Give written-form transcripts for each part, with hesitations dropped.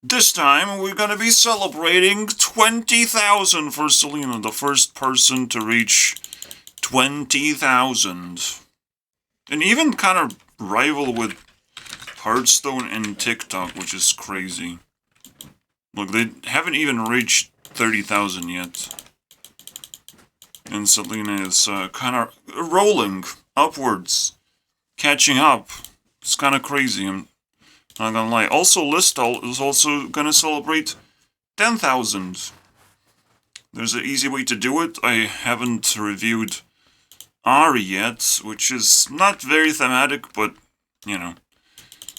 This time, we're gonna be celebrating 20,000 for Selena, the first person to reach 20,000. And even kind of rival with Hearthstone and TikTok, which is crazy. Look, they haven't even reached 30,000 yet. And Selena is kind of rolling upwards, catching up. It's kind of crazy, I'm not gonna lie. Also, Listal is also gonna celebrate 10,000. There's an easy way to do it. I haven't reviewed Ari yet, which is not very thematic, but, you know,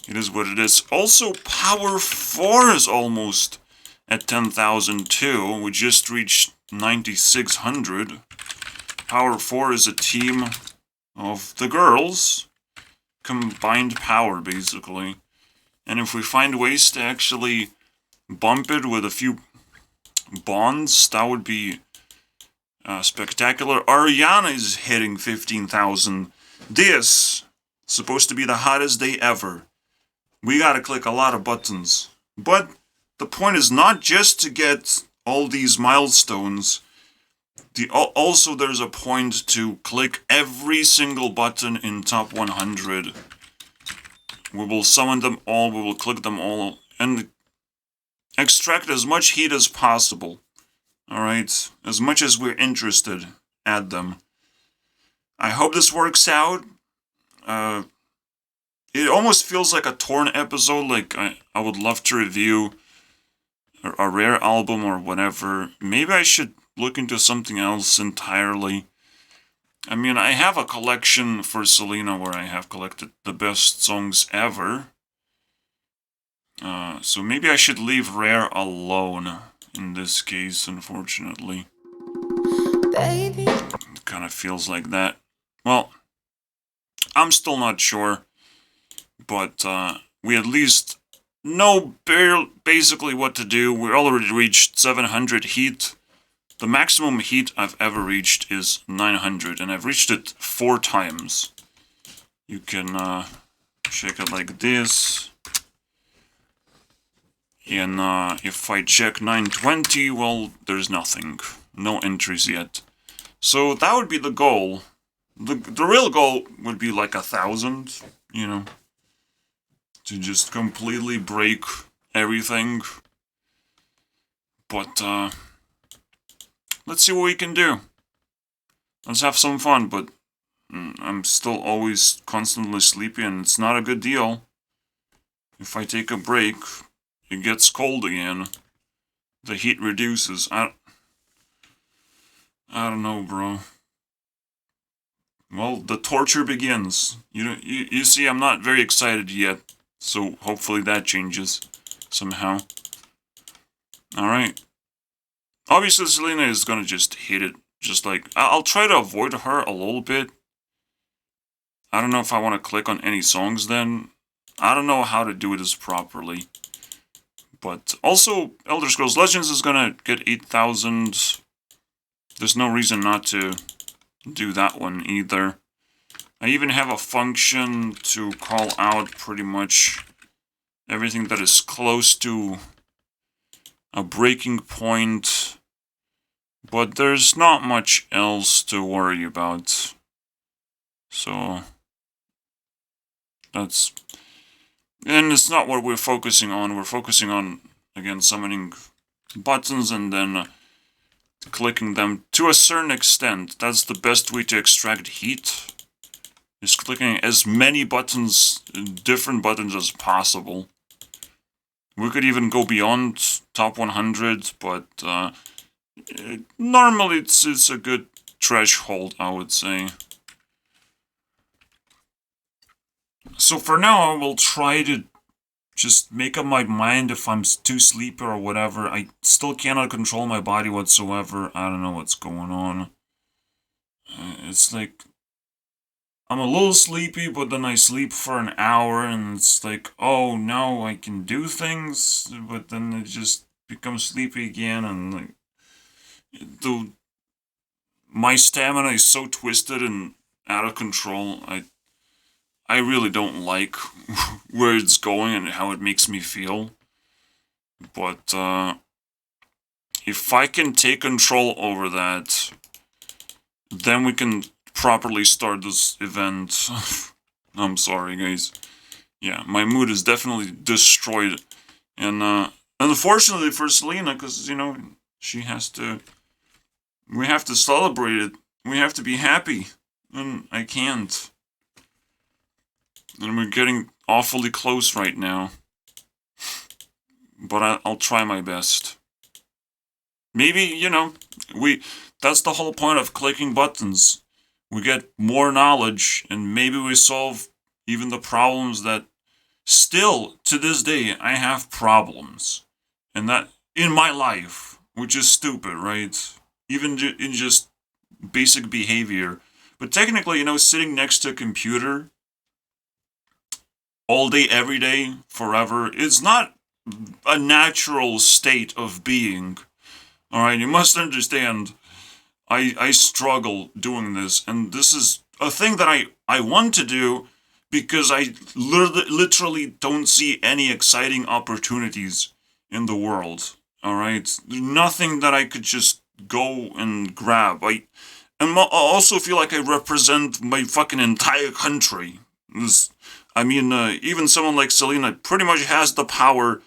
it is what it is. Also, Power 4 is almost at 10,000 too. We just reached 9,600. Power 4 is a team of the girls. Combined power, basically. And if we find ways to actually bump it with a few bonds, that would be spectacular. Ariana is hitting 15,000. This is supposed to be the hottest day ever. We gotta click a lot of buttons. But the point is not just to get all these milestones. Also, there's a point to click every single button in top 100. We will summon them all, we will click them all, and extract as much heat as possible. Alright? As much as we're interested, add them. I hope this works out. It almost feels like a torn episode, like I would love to review a rare album or whatever. Maybe I should look into something else entirely. I mean, I have a collection for Selena where I have collected the best songs ever. So maybe I should leave Rare alone in this case, unfortunately. Baby. It kind of feels like that. Well, I'm still not sure. But we at least know basically what to do. We already reached 700 heat. The maximum heat I've ever reached is 900, and I've reached it 4 times. You can check it like this. And if I check 920, well, there's nothing. No entries yet. So that would be the goal. The real goal would be like 1,000, you know. To just completely break everything. But, let's see what we can do. Let's have some fun, but I'm still always constantly sleepy, and it's not a good deal. If I take a break, it gets cold again. The heat reduces. I don't know, bro. Well, the torture begins. You see, I'm not very excited yet, so hopefully that changes somehow. Alright. Obviously, Selena is gonna just hit it. Just like, I'll try to avoid her a little bit. I don't know if I want to click on any songs then. I don't know how to do this properly. But also, Elder Scrolls Legends is gonna get 8,000. There's no reason not to do that one either. I even have a function to call out pretty much everything that is close to a breaking point. But there's not much else to worry about. So, that's... And it's not what we're focusing on. We're focusing on, again, summoning buttons and then clicking them to a certain extent. That's the best way to extract heat. Is clicking as many buttons, different buttons as possible. We could even go beyond top 100, but normally it's a good threshold, I would say. So for now, I will try to just make up my mind if I'm too sleepy or whatever. I still cannot control my body whatsoever. I don't know what's going on. It's like, I'm a little sleepy, but then I sleep for an hour, and it's like, oh, now I can do things, but then it just becomes sleepy again, and like, my stamina is so twisted and out of control. I really don't like where it's going and how it makes me feel. But, if I can take control over that, then we can properly start this event. I'm sorry, guys. Yeah, my mood is definitely destroyed. And, unfortunately for Selena, because, you know, she has to... We have to celebrate it. We have to be happy. And I can't. And we're getting awfully close right now. But I'll try my best. Maybe, you know, that's the whole point of clicking buttons. We get more knowledge, and maybe we solve even the problems that still, to this day, I have problems. And that, in my life, which is stupid, right? Even in just basic behavior. But technically, you know, sitting next to a computer all day, every day, forever, is not a natural state of being. Alright, you must understand, I struggle doing this, and this is a thing that I want to do because I literally don't see any exciting opportunities in the world. Alright? Nothing that I could just go and grab. I also feel like I represent my fucking entire country. Even someone like Selena pretty much has the power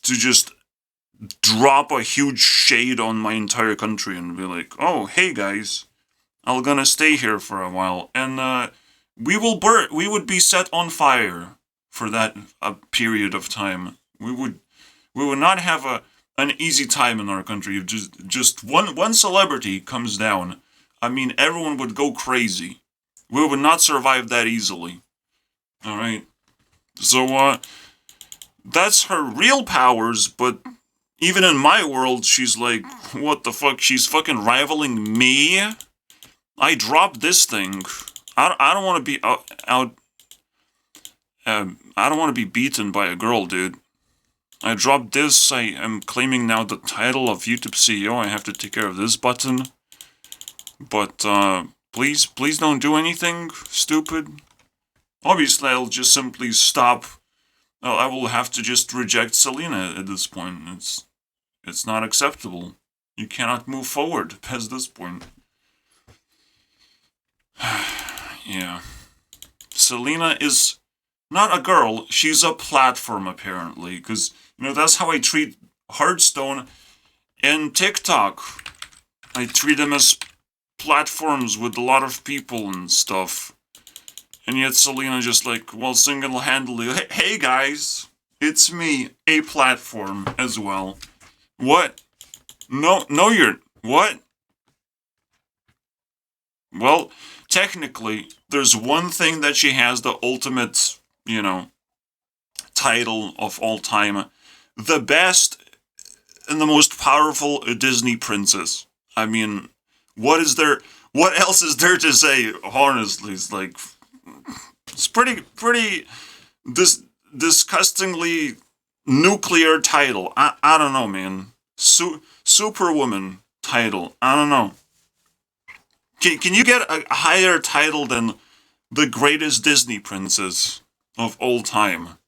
to just drop a huge shade on my entire country and be like, oh, hey guys, I'm gonna stay here for a while, and we would be set on fire for that period of time. We would not have an easy time in our country. If just one celebrity comes down, I mean, everyone would go crazy. We would not survive that easily. Alright? So, that's her real powers, but even in my world, she's like, what the fuck? She's fucking rivaling me? I dropped this thing. I don't want to be I don't want to be beaten by a girl, dude. I dropped this. I am claiming now the title of YouTube CEO. I have to take care of this button. But, please don't do anything stupid. Obviously, I'll just simply stop. I will have to just reject Selena at this point. It's not acceptable. You cannot move forward past this point. Yeah. Selena is not a girl, she's a platform, apparently. Because, you know, that's how I treat Hearthstone and TikTok. I treat them as platforms with a lot of people and stuff. And yet Selena just like, well, single-handedly, hey guys, it's me, a platform as well. What? No, you're... What? Well, technically, there's one thing that she has the ultimate, you know, title of all time. The best and the most powerful Disney princess. I mean, what else is there to say, honestly? It's like... It's pretty disgustingly nuclear title. I don't know, man. Superwoman title. I don't know. Can you get a higher title than the greatest Disney princess of all time?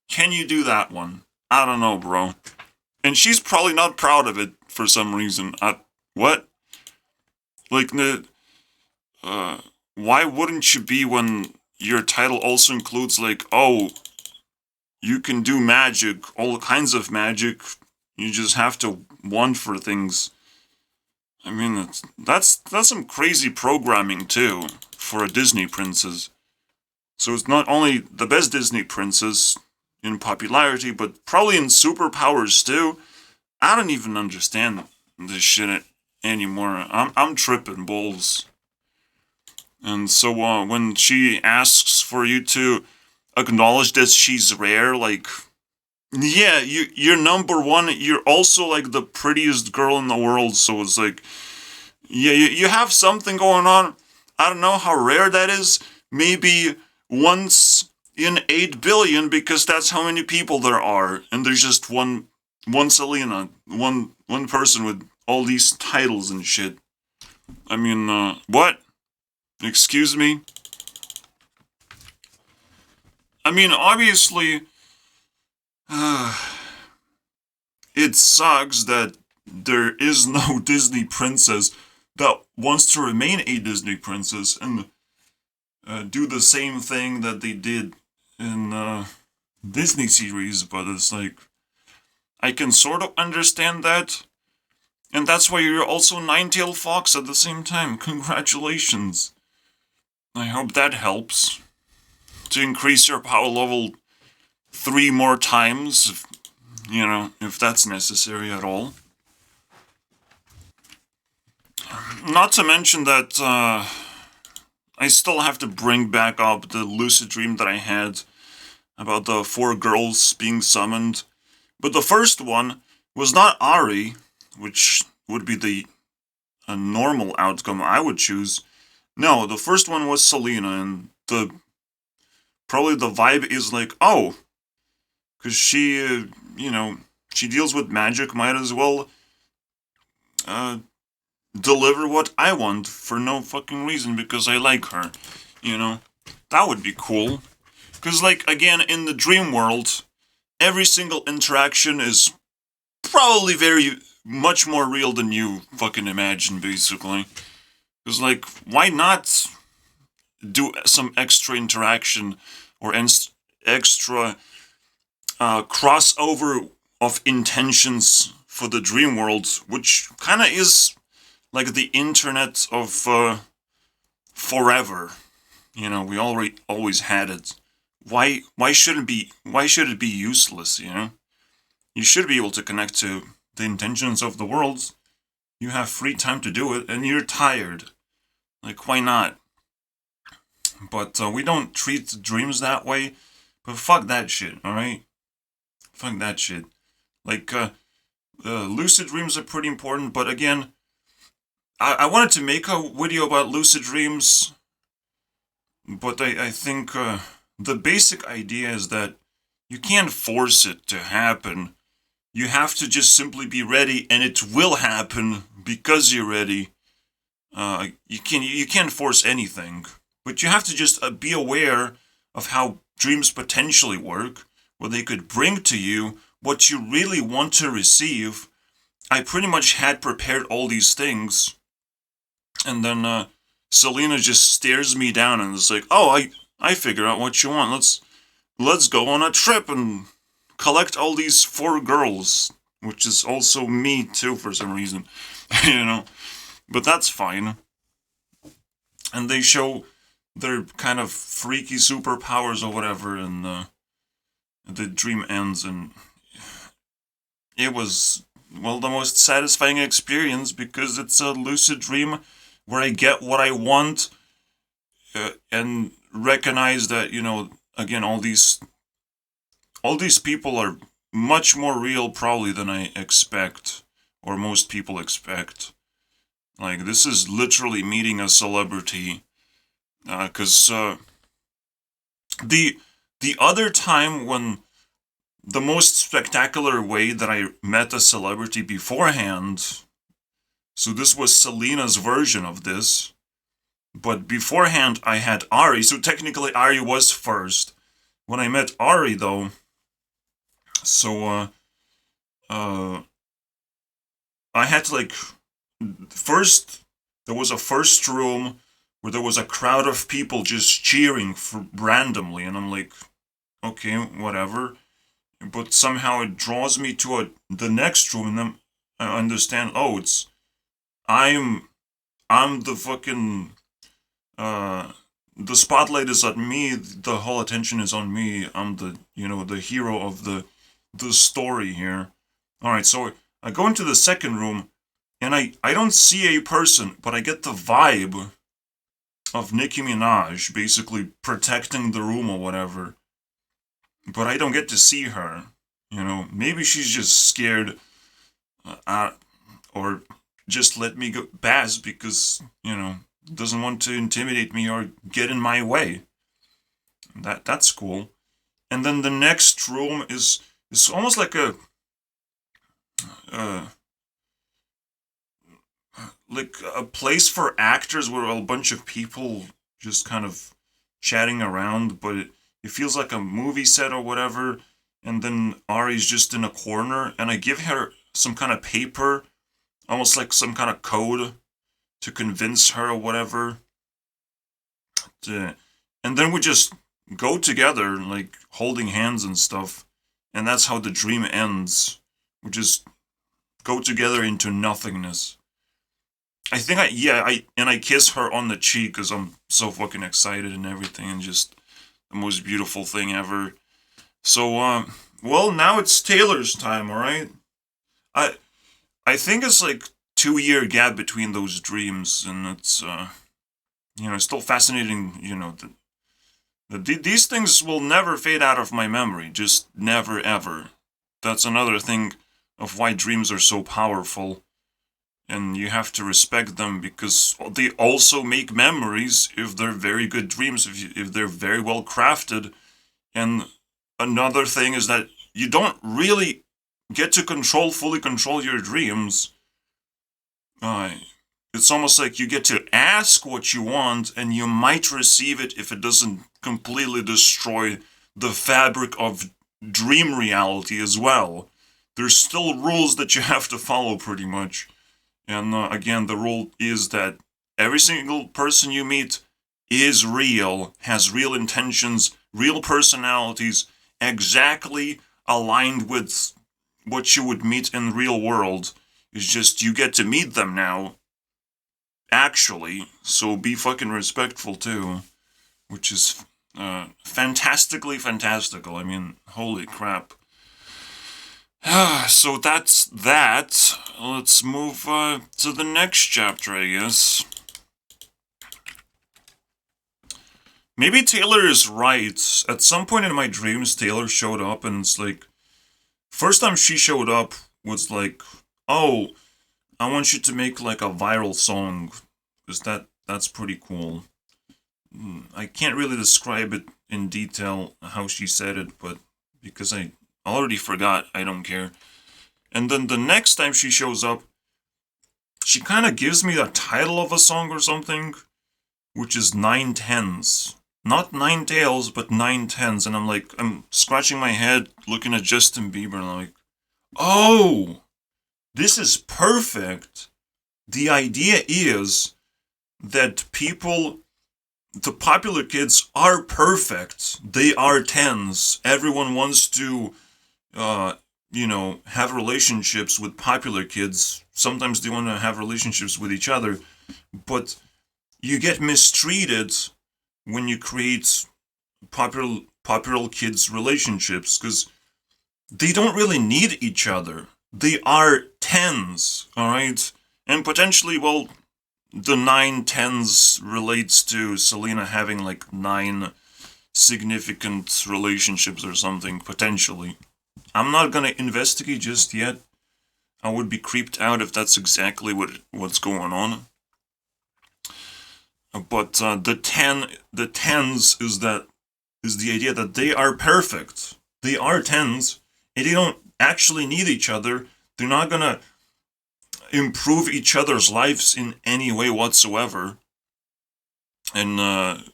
Can you do that one? I don't know, bro. And she's probably not proud of it for some reason. What? Like, why wouldn't you be when your title also includes, like, oh, you can do magic, all kinds of magic. You just have to want for things. I mean, that's some crazy programming, too, for a Disney princess. So it's not only the best Disney princess in popularity, but probably in superpowers, too. I don't even understand this shit anymore. I'm tripping balls. And so, when she asks for you to acknowledge that she's rare, like, yeah, you're number one, you're also, like, the prettiest girl in the world, so it's like, yeah, you have something going on. I don't know how rare that is. Maybe once in 8 billion, because that's how many people there are, and there's just one Selena, one person with all these titles and shit. I mean, what? Excuse me? I mean, obviously, it sucks that there is no Disney princess that wants to remain a Disney princess and do the same thing that they did in Disney series, but it's like, I can sort of understand that, and that's why you're also Nine-Tailed Fox at the same time. Congratulations. I hope that helps to increase your power level 3 more times, if that's necessary at all. Not to mention that I still have to bring back up the lucid dream that I had about the 4 girls being summoned. But the first one was not Ari, which would be a normal outcome I would choose. No, the first one was Selena, and probably the vibe is like, oh, because she, she deals with magic, might as well deliver what I want for no fucking reason because I like her, That would be cool. Because, like, again, in the dream world, every single interaction is probably very much more real than you fucking imagine, basically. Because, like, why not do some extra interaction or extra crossover of intentions for the dream world, which kind of is like the internet of forever. We already always had it. Why should it be useless, You should be able to connect to the intentions of the world. You have free time to do it, and you're tired. Like, why not? But we don't treat dreams that way. But fuck that shit, alright? Fuck that shit. Like, lucid dreams are pretty important, but again, I wanted to make a video about lucid dreams, but I think the basic idea is that you can't force it to happen. You have to just simply be ready, and it will happen because you're ready. You can't force anything, but you have to just be aware of how dreams potentially work, what they could bring to you, what you really want to receive. I pretty much had prepared all these things, and then Selena just stares me down and is like, "Oh, I figure out what you want. Let's go on a trip and collect all these 4 girls," which is also me too for some reason, But that's fine. And they show their kind of freaky superpowers or whatever, and the dream ends, and it was, well, the most satisfying experience because it's a lucid dream where I get what I want and recognize that, again, all these people are much more real probably than I expect, or most people expect. Like, this is literally meeting a celebrity, because the other time when the most spectacular way that I met a celebrity beforehand, so this was Selena's version of this, but beforehand I had Ari, so technically Ari was first. When I met Ari, though, so I had to, like, first, there was a first room where there was a crowd of people just cheering for randomly, and I'm like, okay, whatever. But somehow it draws me to the next room, and then I understand, oh, I'm the fucking, the spotlight is on me, the whole attention is on me, I'm the hero of the story here. Alright, so I go into the second room, and I don't see a person, but I get the vibe of Nicki Minaj basically protecting the room or whatever. But I don't get to see her. Maybe she's just scared, or just let me go pass because, doesn't want to intimidate me or get in my way. That's cool. And then the next room is almost like a place for actors where a bunch of people just kind of chatting around, but it feels like a movie set or whatever. and then Ari's just in a corner, and I give her some kind of paper, almost like some kind of code to convince her or whatever. And then we just go together, like holding hands and stuff, and that's how the dream ends. We just go together into nothingness. I think I kiss her on the cheek because I'm so fucking excited and everything, and just the most beautiful thing ever. So, well, now it's Taylor's time, alright? I I think it's like 2 year gap between those dreams, and it's, it's still fascinating, these things will never fade out of my memory, just never ever. That's another thing of why dreams are so powerful, and you have to respect them because they also make memories if they're very good dreams, if they're very well crafted. And another thing is that you don't really get to fully control your dreams. Uh, it's almost like you get to ask what you want, and you might receive it if it doesn't completely destroy the fabric of dream reality as well. There's still rules that you have to follow pretty much. And again, the rule is that every single person you meet is real, has real intentions, real personalities, exactly aligned with what you would meet in the real world. It's just you get to meet them now, actually, so be fucking respectful too, which is fantastically fantastical. I mean, holy crap. So that's that. Let's move to the next chapter, I guess. Maybe Taylor is right. At some point in my dreams, Taylor showed up, and it's like, first time she showed up was like, oh, I want you to make like a viral song, because that's pretty cool. I can't really describe it in detail how she said it, but because I already forgot, I don't care. And then the next time she shows up, she kind of gives me the title of a song or something, which is 9/10s. Not 9 tails, but 9/10s. And I'm scratching my head, looking at Justin Bieber, and I'm like, oh, this is perfect. The idea is that the popular kids are perfect. They are tens. Everyone wants to, have relationships with popular kids. Sometimes they want to have relationships with each other. But you get mistreated when you create popular kids relationships, because they don't really need each other. They are tens, alright? And potentially, well, the 9/10s relates to Selena having like 9 significant relationships or something, potentially. I'm not gonna investigate just yet. I would be creeped out if that's exactly what's going on. But the tens is the idea that they are perfect. They are tens, and they don't actually need each other. They're not gonna improve each other's lives in any way whatsoever. And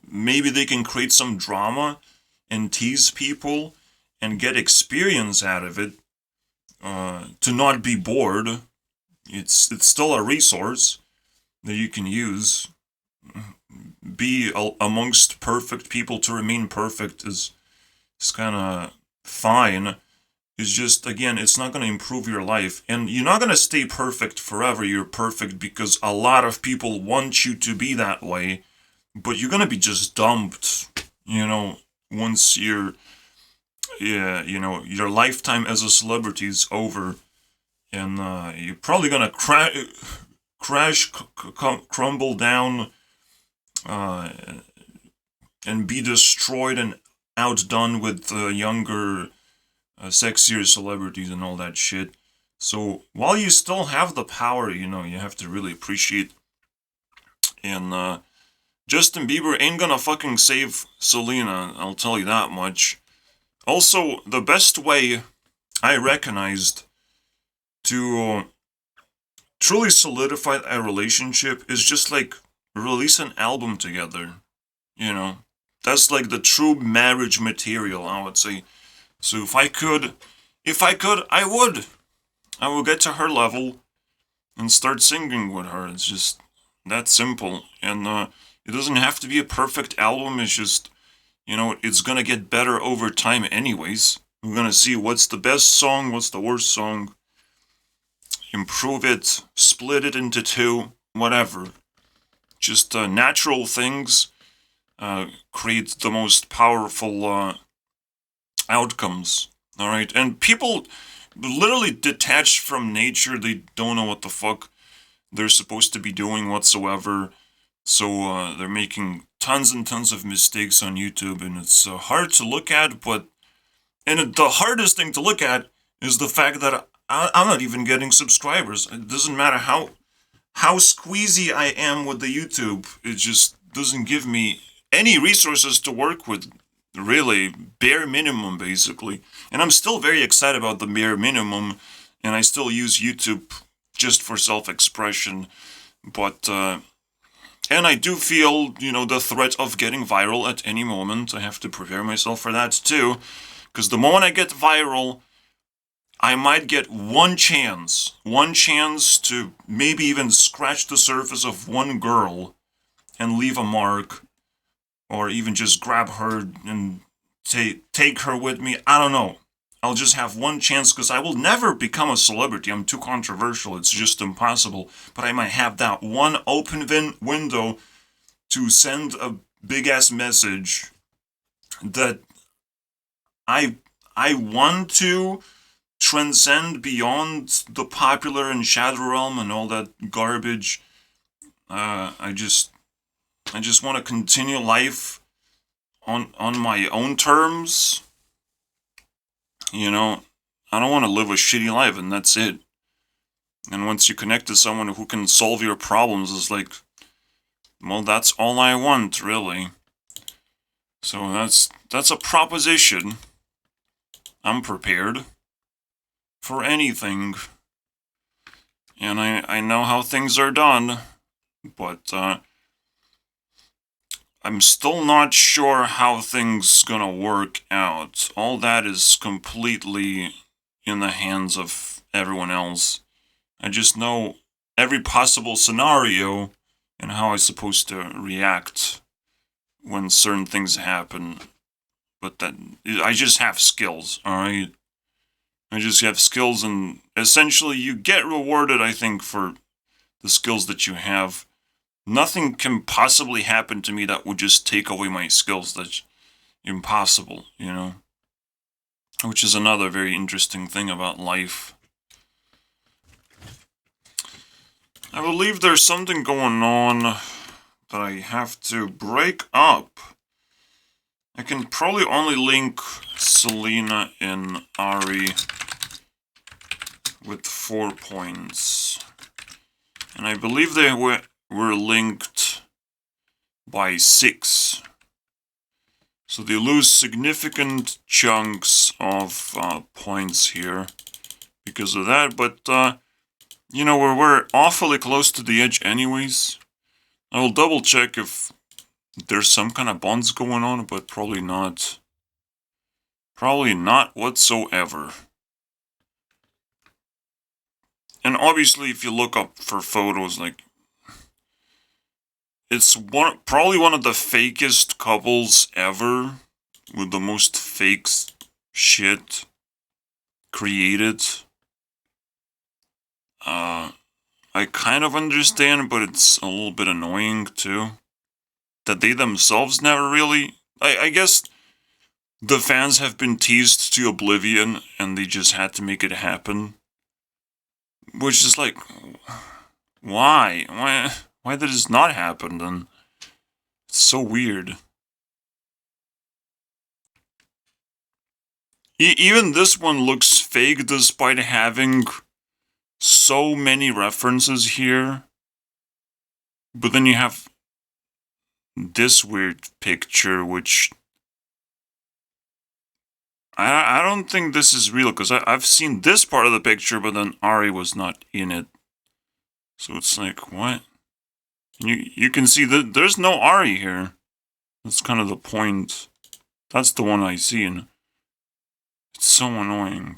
maybe they can create some drama and tease people and get experience out of it, to not be bored. It's still a resource that you can use. Be amongst perfect people to remain perfect is kind of fine. It's just, again, it's not going to improve your life. And you're not going to stay perfect forever. You're perfect because a lot of people want you to be that way. But you're going to be just dumped, once your lifetime as a celebrity is over. And you're probably going to crash, crumble down, and be destroyed and outdone with younger, sexier celebrities and all that shit. So while you still have the power, you have to really appreciate. And Justin Bieber ain't gonna fucking save Selena, I'll tell you that much. Also, the best way I recognized to truly solidify a relationship is just like release an album together. That's like the true marriage material, I would say. So if I could, I would. I will get to her level and start singing with her. It's just that simple. And it doesn't have to be a perfect album. It's just, it's gonna get better over time anyways. We're gonna see what's the best song, what's the worst song, improve it, split it into two, whatever. Just natural things create the most powerful outcomes. All right, and people literally detached from nature. They don't know what the fuck they're supposed to be doing whatsoever. So they're making tons and tons of mistakes on YouTube, and it's hard to look at. The hardest thing to look at is the fact that I'm not even getting subscribers. It doesn't matter how squeezy I am with the YouTube. It just doesn't give me any resources to work with. Really, bare minimum, basically. And I'm still very excited about the bare minimum, and I still use YouTube just for self-expression. But, and I do feel, the threat of getting viral at any moment. I have to prepare myself for that, too. Because the moment I get viral, I might get one chance to maybe even scratch the surface of one girl and leave a mark, or even just grab her and take her with me. I don't know. I'll just have one chance because I will never become a celebrity. I'm too controversial. It's just impossible. But I might have that one open window to send a big-ass message that I want to transcend beyond the popular and shadow realm and all that garbage. I just want to continue life on my own terms. I don't want to live a shitty life, and that's it. And once you connect to someone who can solve your problems, it's like, well, that's all I want, really. So that's a proposition. I'm prepared for anything. And I know how things are done, but I'm still not sure how things gonna work out. All that is completely in the hands of everyone else. I just know every possible scenario and how I'm supposed to react when certain things happen. But I just have skills, alright? I just have skills, and essentially you get rewarded, I think, for the skills that you have. Nothing can possibly happen to me that would just take away my skills. That's impossible, Which is another very interesting thing about life. I believe there's something going on that I have to break up. I can probably only link Selena and Ari with 4 points. And I believe they were linked by 6. So they lose significant chunks of points here because of that. But, we're awfully close to the edge anyways. I will double check if there's some kind of bonds going on, but probably not. Probably not whatsoever. And obviously, if you look up for photos, it's probably one of the fakest couples ever, with the most fake shit created. I kind of understand, but it's a little bit annoying too. That they themselves never really... I guess the fans have been teased to oblivion, and they just had to make it happen. Which is like... Why? Why did this not happen then? It's so weird. Even this one looks fake despite having so many references here. But then you have this weird picture, which I don't think this is real, because I've seen this part of the picture, but then Ari was not in it. So it's like, what? You can see that there's no Ari here. That's kind of the point. That's the one I see, and It's so annoying.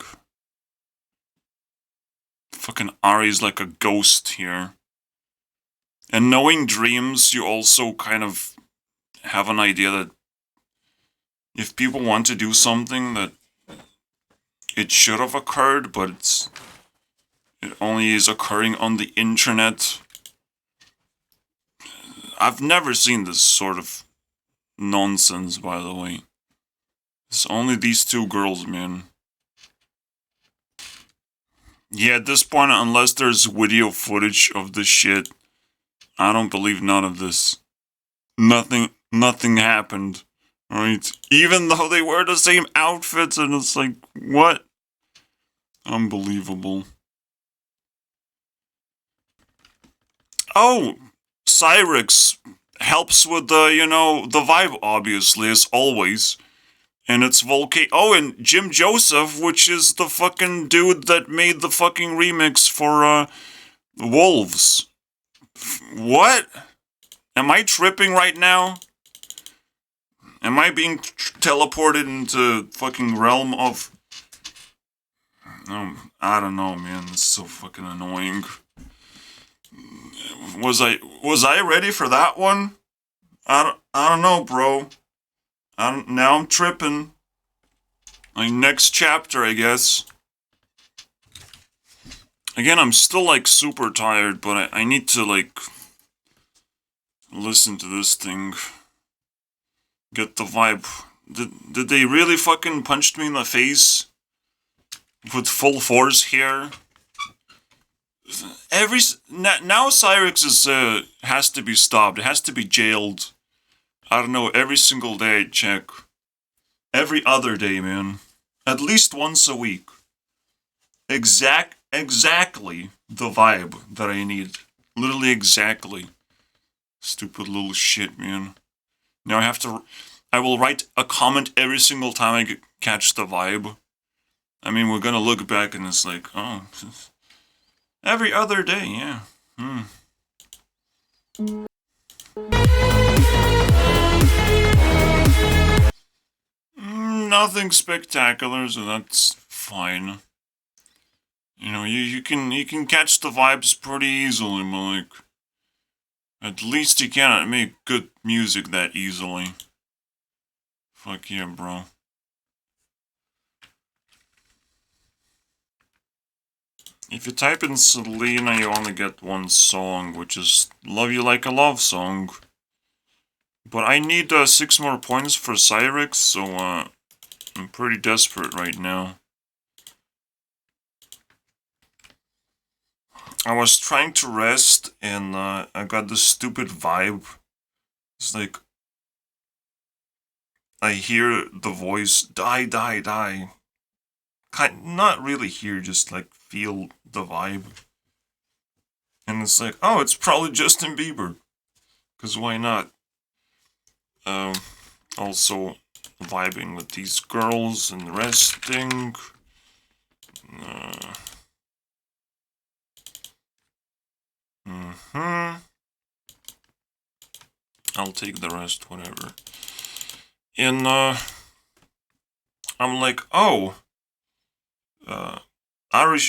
Fucking Ari's like a ghost here. And knowing Dreams, you also kind of have an idea that if people want to do something that it should have occurred, but it only is occurring on the internet. I've never seen this sort of nonsense, by the way. It's only these two girls, man. Yeah, at this point, unless there's video footage of this shit, I don't believe none of this. Nothing happened, right? Even though they wear the same outfits, and it's like, what? Unbelievable. Oh, Syrex helps with the, the vibe, obviously, as always. And it's Oh, and Jim Joseph, which is the fucking dude that made the fucking remix for, Wolves. What? Am I tripping right now? Am I being teleported into fucking realm of... I don't know, man. This is so fucking annoying. Was I ready for that one? I don't know, bro. Now I'm tripping. Like, next chapter, I guess. Again, I'm still, like, super tired, but I need to, like, listen to this thing. Get the vibe. Did they really fucking punch me in the face? With full force here? Now Syrex has to be stopped. It has to be jailed. I don't know, every single day I check. Every other day, man. At least once a week. Exactly the vibe that I need. Literally exactly. Stupid little shit, man. Now I will write a comment every single time I catch the vibe. I mean, we're gonna look back and it's like, oh, every other day, yeah. Nothing spectacular, so that's fine. You know, you can catch the vibes pretty easily, but like, at least you cannot make good music that easily. Fuck yeah, bro. If you type in Selena, you only get one song, which is Love You Like a Love Song. But I need 6 more points for Syrex, so I'm pretty desperate right now. I was trying to rest, and I got this stupid vibe. It's like, I hear the voice, die, die, die. Not really hear, just like feel the vibe. And it's like, oh, it's probably Justin Bieber. Because why not? Also vibing with these girls and resting. I'll take the rest, whatever. And I'm like, oh, Ari,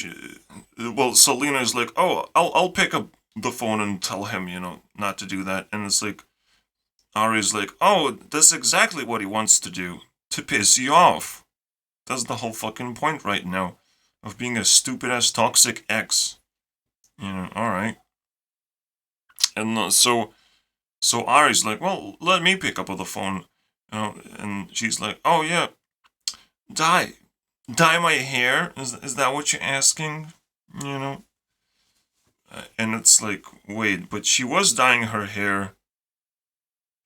well, Selena is like, oh, I'll pick up the phone and tell him, not to do that. And it's like, Ari's like, oh, that's exactly what he wants to do, to piss you off. That's the whole fucking point right now, of being a stupid-ass toxic ex. Alright. And so Ari's like, well, let me pick up the phone. And she's like, oh yeah, dye my hair? Is that what you're asking? And it's like, wait, but she was dyeing her hair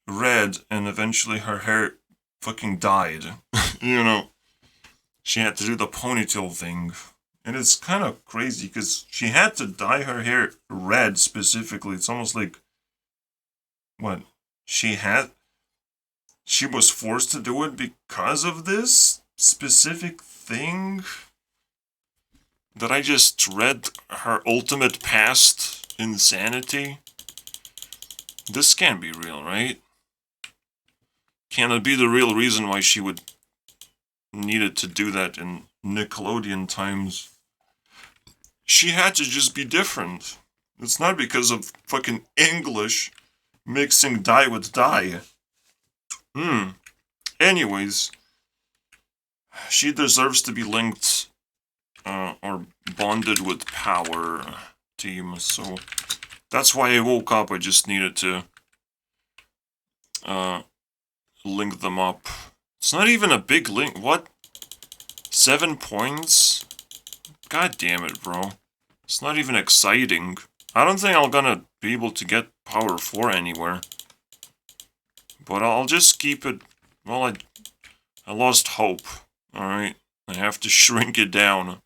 red, and eventually her hair fucking died. She had to do the ponytail thing. And it's kind of crazy, because she had to dye her hair red specifically. It's almost like, what, she was forced to do it because of this specific thing? That I just read her ultimate past insanity? This can't be real, right? Can it be the real reason why she would needed to do that in Nickelodeon times. She had to just be different. It's not because of fucking English mixing die with die. Anyways, she deserves to be linked or bonded with power team, so that's why I woke up. I just needed to link them up. It's not even a big link. What? 7 points? God damn it, bro. It's not even exciting. I don't think I'm gonna be able to get power 4 anywhere. But I'll just keep it. Well, I lost hope. Alright. I have to shrink it down.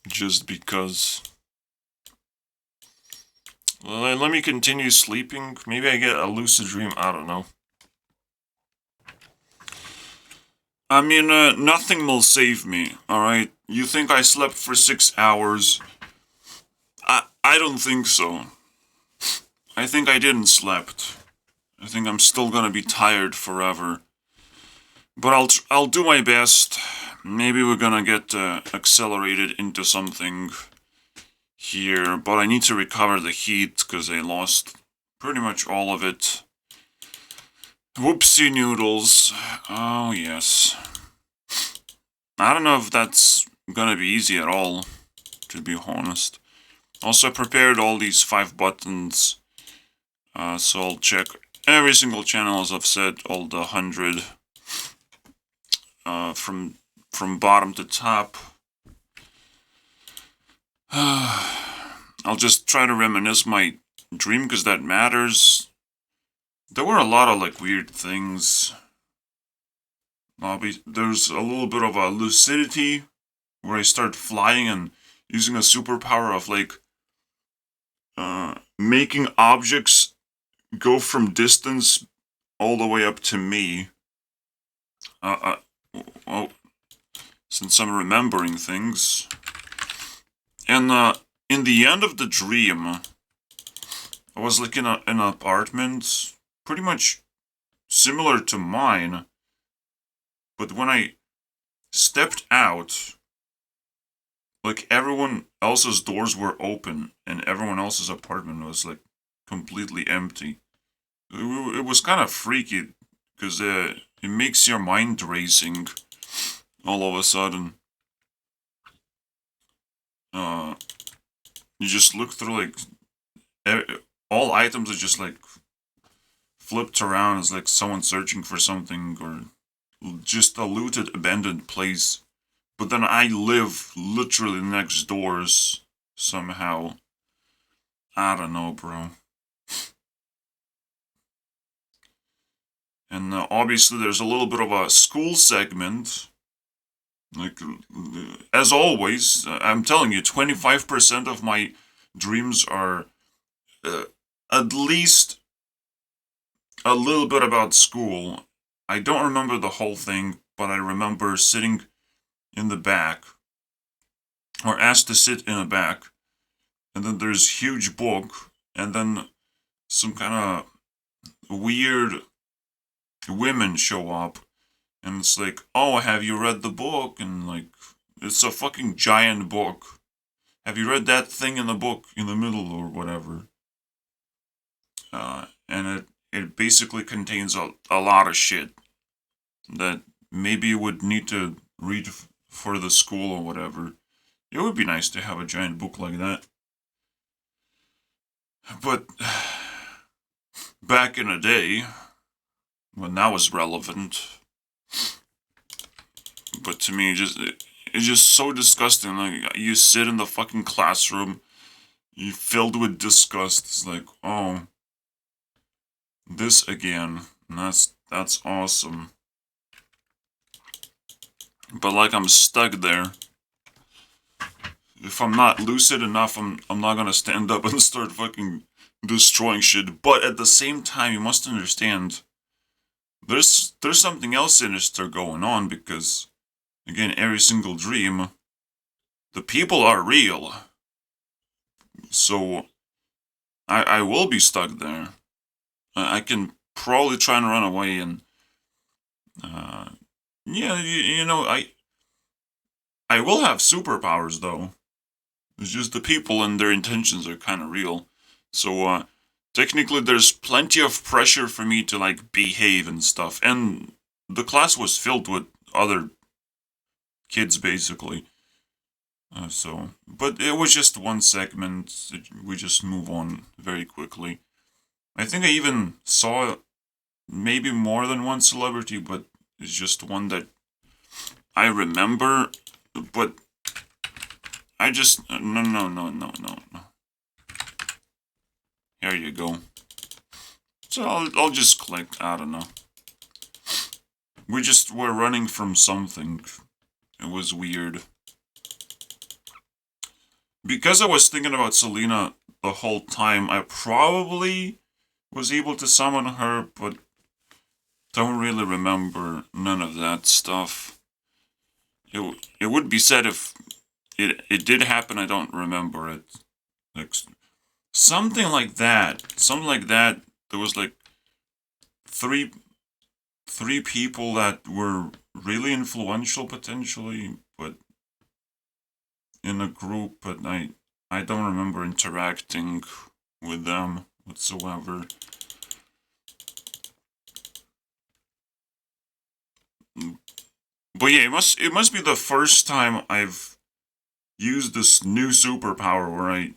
Just because. Well, let me continue sleeping. Maybe I get a lucid dream. I don't know. I mean, nothing will save me, alright? You think I slept for 6 hours? I don't think so. I think I didn't slept. I think I'm still gonna be tired forever. But I'll do my best. Maybe we're gonna get accelerated into something here. But I need to recover the heat, because I lost pretty much all of it. Whoopsie noodles. Oh, yes. I don't know if that's gonna be easy at all, to be honest. Also, I prepared all these 5 buttons. So I'll check every single channel, as I've said, all the 100. From bottom to top. I'll just try to reminisce my dream, because that matters. There were a lot of, like, weird things. There's a little bit of a lucidity, where I start flying and using a superpower of, like, making objects go from distance all the way up to me. Well, since I'm remembering things. And, in the end of the dream, I was, like, in an apartment, pretty much similar to mine. But when I stepped out, like, everyone else's doors were open, and everyone else's apartment was, like, completely empty. It was kind of freaky, because it makes your mind racing all of a sudden. You just look through, like, all items are just, like, flipped around as, like, someone searching for something, or just a looted, abandoned place. But then I live literally next doors, somehow. I don't know, bro. And obviously there's a little bit of a school segment. Like, as always, I'm telling you, 25% of my dreams are at least a little bit about school. I don't remember the whole thing, but I remember sitting in the back, or asked to sit in the back, and then there's huge book, and then some kind of weird women show up, and it's like, oh, have you read the book? And, like, it's a fucking giant book. Have you read that thing in the book in the middle, or whatever? And it basically contains a lot of shit that maybe you would need to read for the school or whatever. It would be nice to have a giant book like that. But back in the day, when that was relevant, but to me, it's just so disgusting. Like, you sit in the fucking classroom, you're filled with disgust. It's like, oh, this again. And that's awesome. But, like, I'm stuck there. If I'm not lucid enough, I'm not gonna stand up and start fucking destroying shit. But at the same time, you must understand, there's something else sinister going on, because, again, every single dream, the people are real. So, I will be stuck there. I can probably try and run away and Yeah, you know, I will have superpowers though. It's just the people and their intentions are kind of real. So technically, there's plenty of pressure for me to like behave and stuff. And the class was filled with other kids basically. But it was just one segment. We just move on very quickly. I think I even saw maybe more than one celebrity, but it's just one that I remember. But I just no. Here you go. So I'll just click. I don't know. We're running from something. It was weird. Because I was thinking about Selena the whole time, I probably was able to summon her, but don't really remember none of that stuff. It would be sad if it did happen. I don't remember it. Like something like that. Something like that. There was like three people that were really influential potentially, but in a group. But I don't remember interacting with them whatsoever. But yeah, it must be the first time I've used this new superpower where I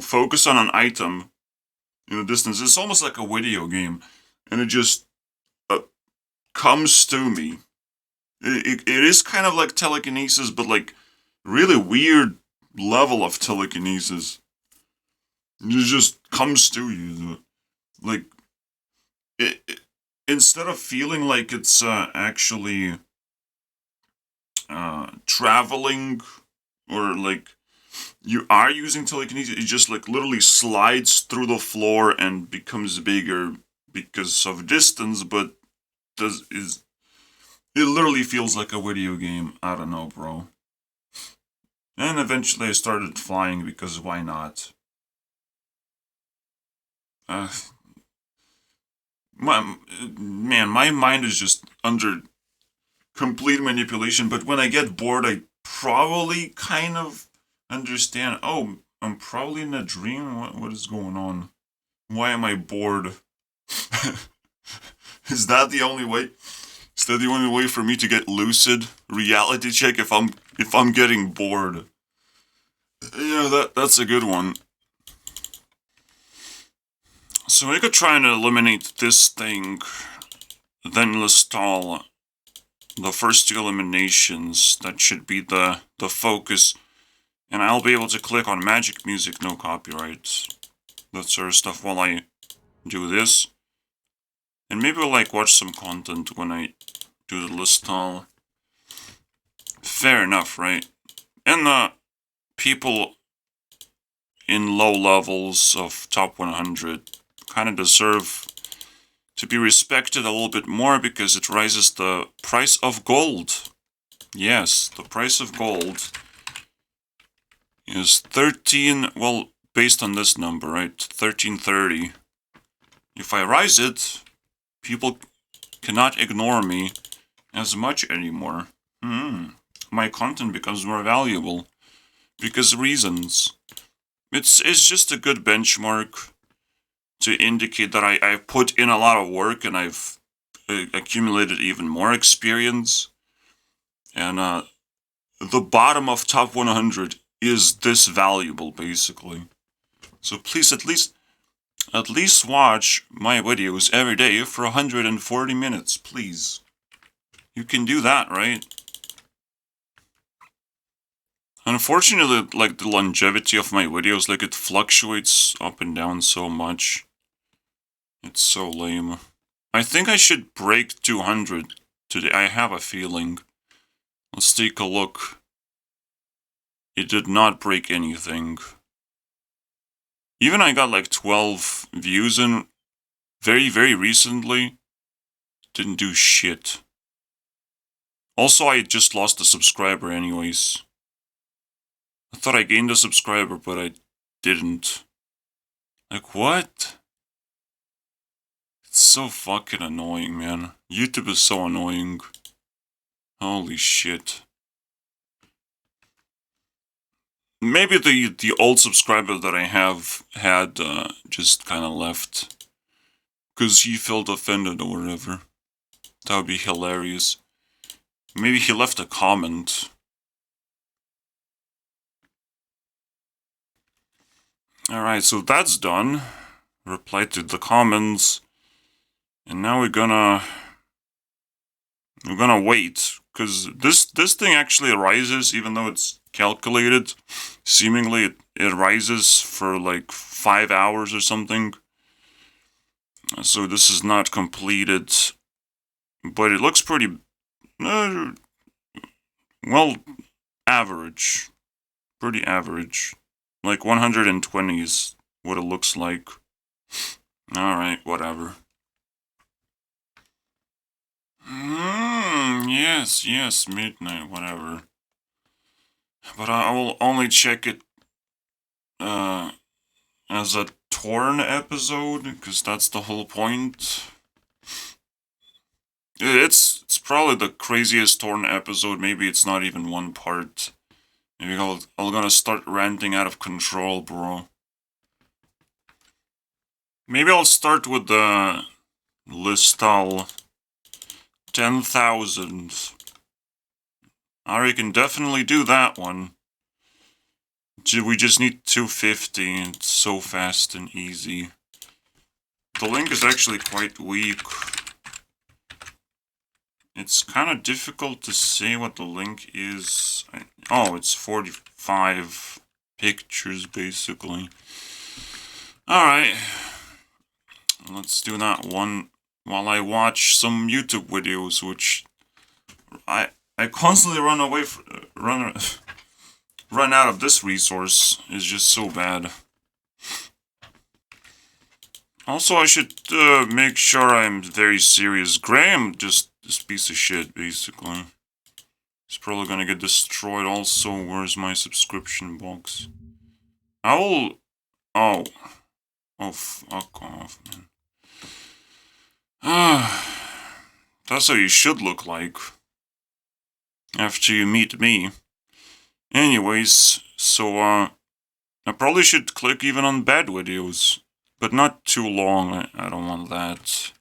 focus on an item in a distance. It's almost like a video game, and it just uh, comes to me. It is kind of like telekinesis, but like really weird level of telekinesis. It just comes to you. Like instead of feeling like it's actually traveling or like you are using telekinesis, it just like literally slides through the floor and becomes bigger because of distance, but it literally feels like a video game. I don't know, bro. And eventually I started flying because why not? Uh, my mind is just under complete manipulation, but when I get bored, I probably kind of understand. Oh, I'm probably in a dream. What is going on? Why am I bored? Is that the only way? Is that the only way for me to get lucid reality check if I'm getting bored? Yeah, that's a good one. So I could try and eliminate this thing, then Listal the first two eliminations. That should be the focus. And I'll be able to click on magic music, no copyrights. That sort of stuff while I do this. And maybe I'll like watch some content when I do the Listal. Fair enough, right? And the people in low levels of top 100 kind of deserve to be respected a little bit more because it raises the price of gold. Yes, the price of gold is 13, well, based on this number, right? 1330. If I rise it, people cannot ignore me as much anymore. My content becomes more valuable because reasons. It's just a good benchmark to indicate that I put in a lot of work and I've accumulated even more experience. And the bottom of top 100 is this valuable, basically. So please at least watch my videos every day for 140 minutes, please. You can do that, right? Unfortunately, like the longevity of my videos, like it fluctuates up and down so much. It's so lame. I think I should break 200 today. I have a feeling. Let's take a look. It did not break anything. Even I got like 12 views in very, very recently. Didn't do shit. Also, I just lost a subscriber anyways. I thought I gained a subscriber, but I didn't. Like, what? It's so fucking annoying, man. YouTube is so annoying. Holy shit. Maybe the old subscriber that I have had just kind of left. Because he felt offended or whatever. That would be hilarious. Maybe he left a comment. Alright, so that's done. Reply to the comments. And now we're gonna wait. Because this thing actually rises, even though it's calculated. Seemingly it rises for like 5 hours or something. So this is not completed. But it looks pretty... well, average. Pretty average. Like 120 is what it looks like. Alright, whatever. Yes, midnight, whatever. But I will only check it as a torn episode, because that's the whole point. It's probably the craziest torn episode. Maybe it's not even one part. Maybe I'm gonna start ranting out of control, bro. Maybe I'll start with the Listal 10,000. Ari can definitely do that one. We just need 250. It's so fast and easy. The link is actually quite weak. It's kind of difficult to say what the link is. Oh, it's 45 pictures, basically. Alright. Let's do that one while I watch some YouTube videos, which I constantly run out of this resource. Is just so bad. Also, I should make sure I'm very serious. Graham just this piece of shit, basically. He's probably gonna get destroyed also. Where's my subscription box? Oh, fuck off, man. That's how you should look like. After you meet me. Anyways, so, I probably should click even on bad videos. But not too long, I don't want that.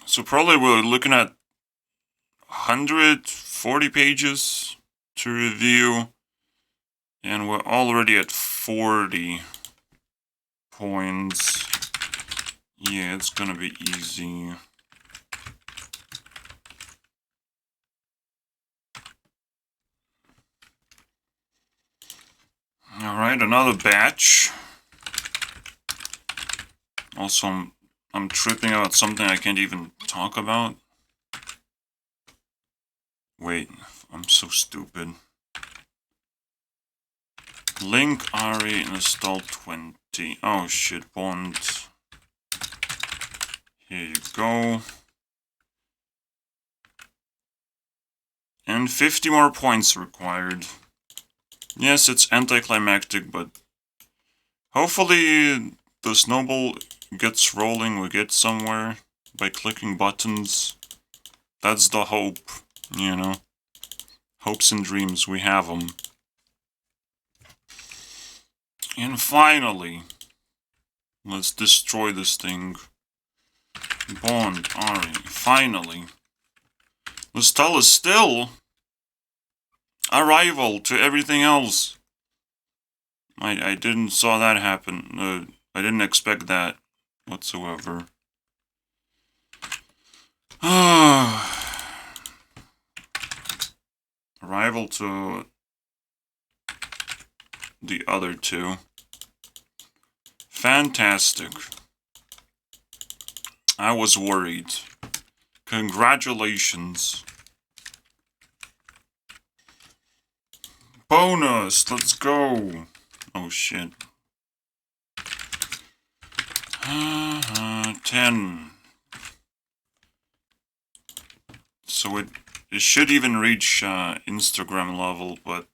So probably we're looking at 140 pages to review. And we're already at 40 points. Yeah, it's gonna be easy. Alright, another batch. Also, I'm tripping about something I can't even talk about. Wait, I'm so stupid. Link Ari install 20. Oh shit, bond. Here you go. And 50 more points required. Yes, it's anticlimactic, but hopefully the snowball gets rolling, we get somewhere by clicking buttons. That's the hope, you know. Hopes and dreams, we have them. And finally, let's destroy this thing. Bond, Ari, finally. Listal is still a rival to everything else. I didn't saw that happen. I didn't expect that whatsoever. Rival to the other two. Fantastic. I was worried. Congratulations. Bonus, let's go. Oh shit. 10. So it should even reach Instagram level, but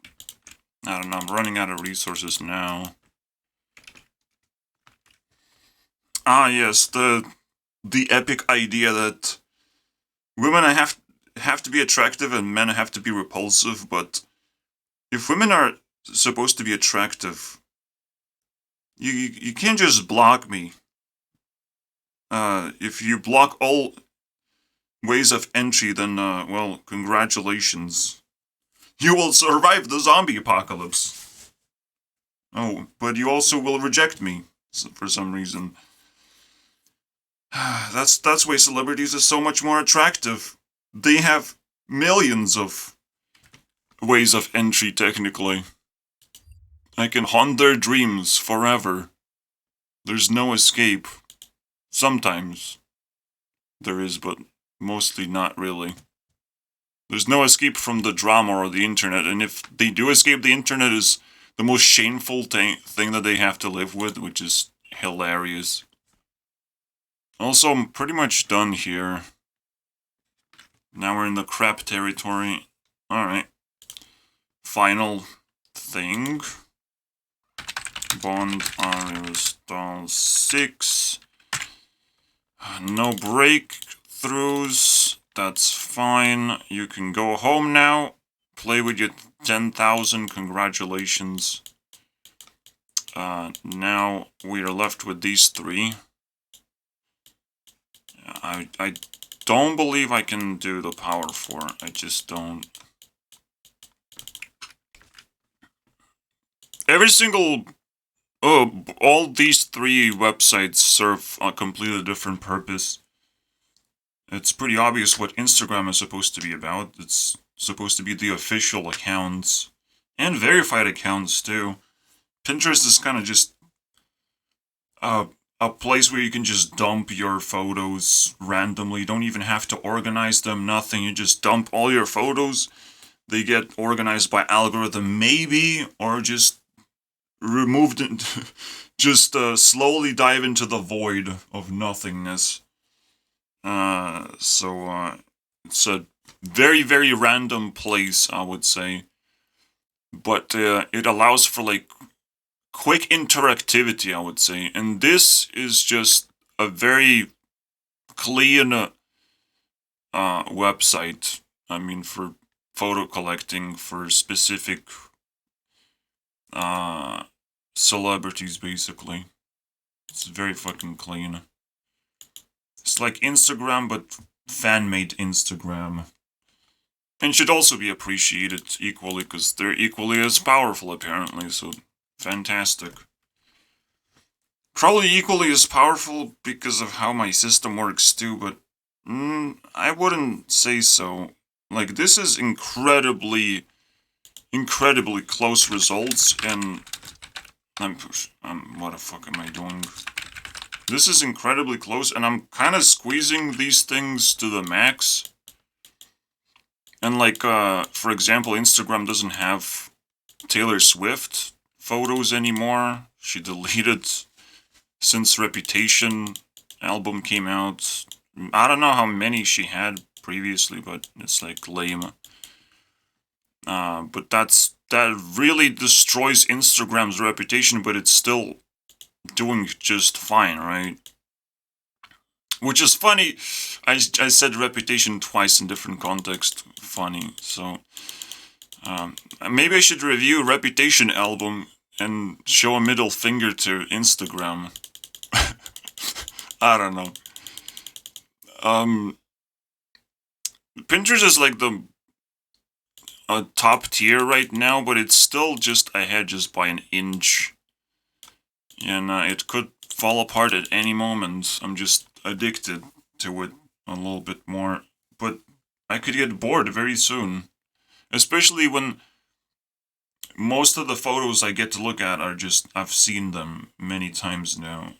I don't know, I'm running out of resources now. Ah yes, the epic idea that women have to be attractive and men have to be repulsive, but if women are supposed to be attractive, you can't just block me. If you block all ways of entry, then, well, congratulations. You will survive the zombie apocalypse. Oh, but you also will reject me, for some reason. That's why celebrities are so much more attractive. They have millions of ways of entry, technically. I can haunt their dreams forever. There's no escape. Sometimes there is, but mostly not really. There's no escape from the drama or the internet, and if they do escape, the internet is the most shameful thing that they have to live with, which is hilarious. Also, I'm pretty much done here. Now we're in the crap territory. Alright. Final thing. Bond Ari Listal 6. No breakthroughs. That's fine. You can go home now. Play with your 10,000. Congratulations. Now we are left with these three. I don't believe I can do the Power 4. I just don't. Every single... Oh, all these three websites serve a completely different purpose. It's pretty obvious what Instagram is supposed to be about. It's supposed to be the official accounts. And verified accounts, too. Pinterest is kind of just... a place where you can just dump your photos randomly. You don't even have to organize them, nothing. You just dump all your photos. They get organized by algorithm, maybe, or just removed it. Just slowly dive into the void of nothingness. So it's a very, very random place, I would say. But it allows for, like, quick interactivity, I would say. And this is just a very clean website. I mean, for photo collecting, for specific celebrities, basically. It's very fucking clean. It's like Instagram, but fan-made Instagram. And should also be appreciated equally, because they're equally as powerful, apparently, so fantastic. Probably equally as powerful because of how my system works too, but I wouldn't say so. Like, this is incredibly close results, and what the fuck am I doing? This is incredibly close, and I'm kind of squeezing these things to the max. And, like, for example, Instagram doesn't have Taylor Swift photos anymore. She deleted since Reputation album came out. I don't know how many she had previously, but it's, like, lame. But that really destroys Instagram's reputation, but it's still doing just fine, right? Which is funny. I said Reputation twice in different context. Funny. So maybe I should review Reputation album and show a middle finger to Instagram. I don't know. Pinterest is like the top tier right now, but it's still just ahead just by an inch. And it could fall apart at any moment. I'm just addicted to it a little bit more. But I could get bored very soon. Especially when most of the photos I get to look at are just, I've seen them many times now.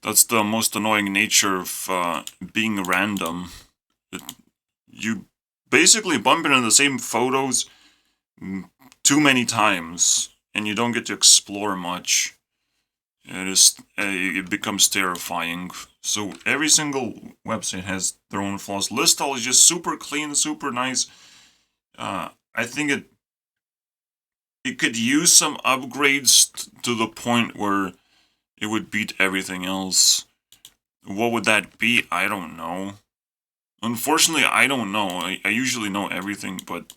That's the most annoying nature of being random. You basically bump into the same photos too many times, and you don't get to explore much. It becomes terrifying. So every single website has their own flaws. Listal is just super clean, super nice. I think it could use some upgrades to the point where it would beat everything else. What would that be? I don't know. Unfortunately, I don't know. I usually know everything, but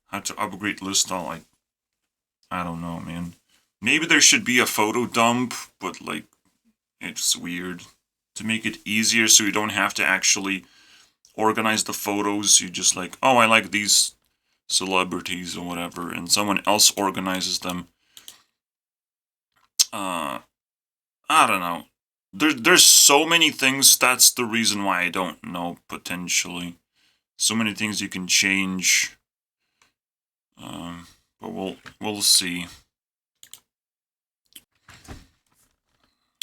how to upgrade Listal, I don't know, man. Maybe there should be a photo dump, but like, it's weird. To make it easier so you don't have to actually organize the photos, you just like, oh, I like these celebrities or whatever, and someone else organizes them. I don't know. There's so many things. That's the reason why I don't know, potentially. So many things you can change. But we'll see.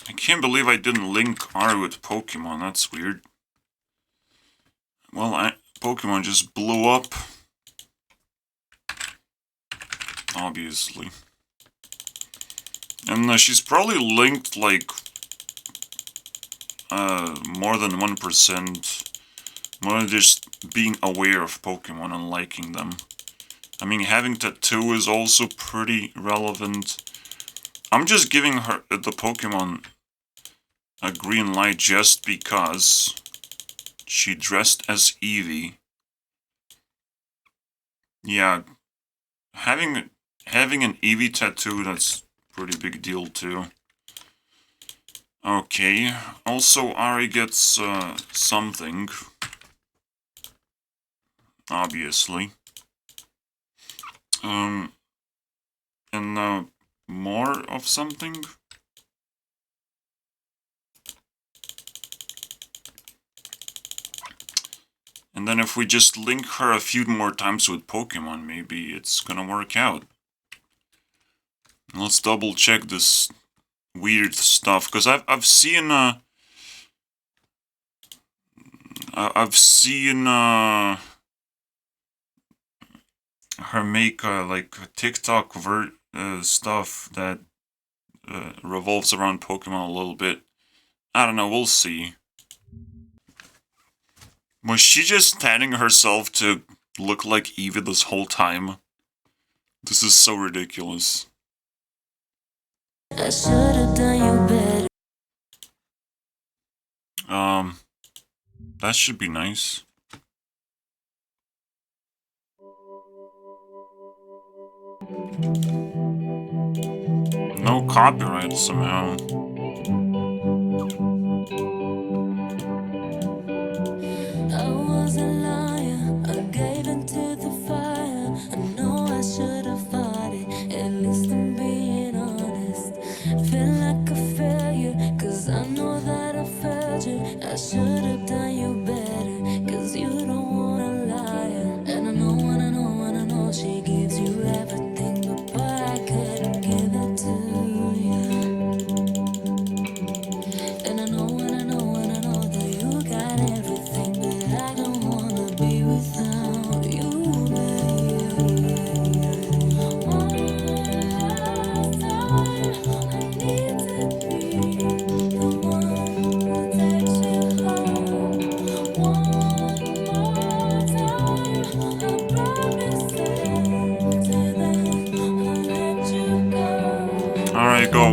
I can't believe I didn't link Ari with Pokemon. That's weird. Well, Pokemon just blew up. Obviously. And she's probably linked, like, more than 1%. More than just being aware of Pokemon and liking them. I mean, having tattoo is also pretty relevant. I'm just giving her, the Pokemon, a green light just because she dressed as Eevee. Yeah, having an Eevee tattoo, that's a pretty big deal too. Okay, also Ari gets something. Obviously. And more of something? And then if we just link her a few more times with Pokemon, maybe it's gonna work out. Let's double check this weird stuff, because I've seen her make like TikTok stuff that revolves around Pokemon a little bit. I don't know, we'll see. Was she just tanning herself to look like Eevee this whole time? This is so ridiculous. I should have done you better. That should be nice. No copyright somehow. I was a liar, I gave into the fire. I know I should have fought it, at least I'm being honest. Feel like a failure, cause I know that I failed you. I should have done you better, cause you don't want a liar. And I know she gives you everything, but boy, I couldn't give it to you. And I know that you got everything, but I don't wanna be without you, baby. One time, I need to be the one who takes you home. One more time, I promise till then I'll let you go. Alright, go.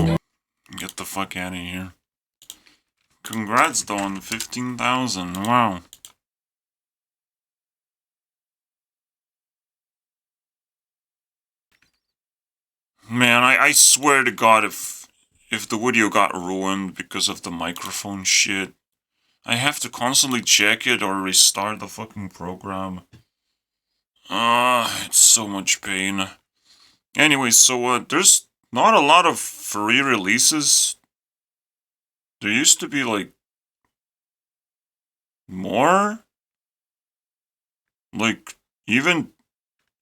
Get the fuck out of here. Congrats, though, on 15,000. Wow. Man, I swear to God, if the video got ruined because of the microphone shit, I have to constantly check it or restart the fucking program. It's so much pain. Anyway, so, there's not a lot of free releases. There used to be, like, more? Like, even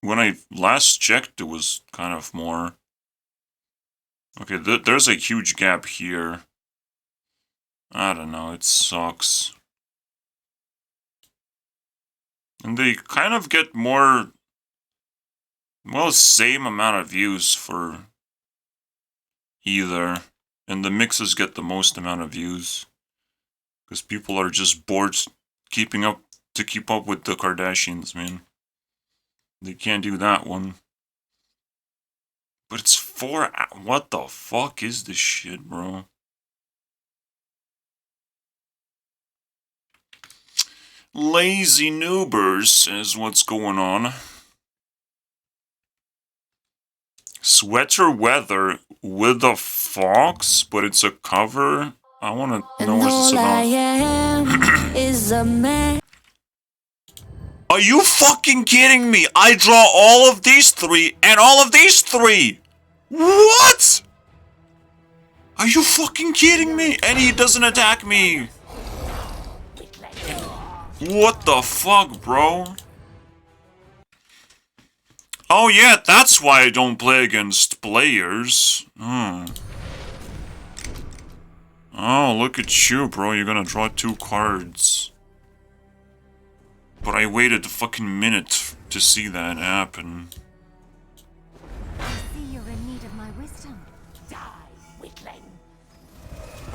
when I last checked, it was kind of more. Okay, there's a huge gap here. I don't know, it sucks. And they kind of get more, well, same amount of views for either. And the mixes get the most amount of views. Because people are just bored keep up with the Kardashians, man. They can't do that one. But it's 4 hours. What the fuck is this shit, bro? Lazy noobers is what's going on. Sweater weather with a fox, but it's a cover. I want to know what's this about. Is a man. Are you fucking kidding me? I draw all of these three and all of these three. What? Are you fucking kidding me? And he doesn't attack me. What the fuck, bro? Oh yeah, that's why I don't play against players. Oh, look at you, bro. You're gonna draw 2 cards. But I waited a fucking minute to see that happen. I see you're in need of my wisdom. Die, weakling.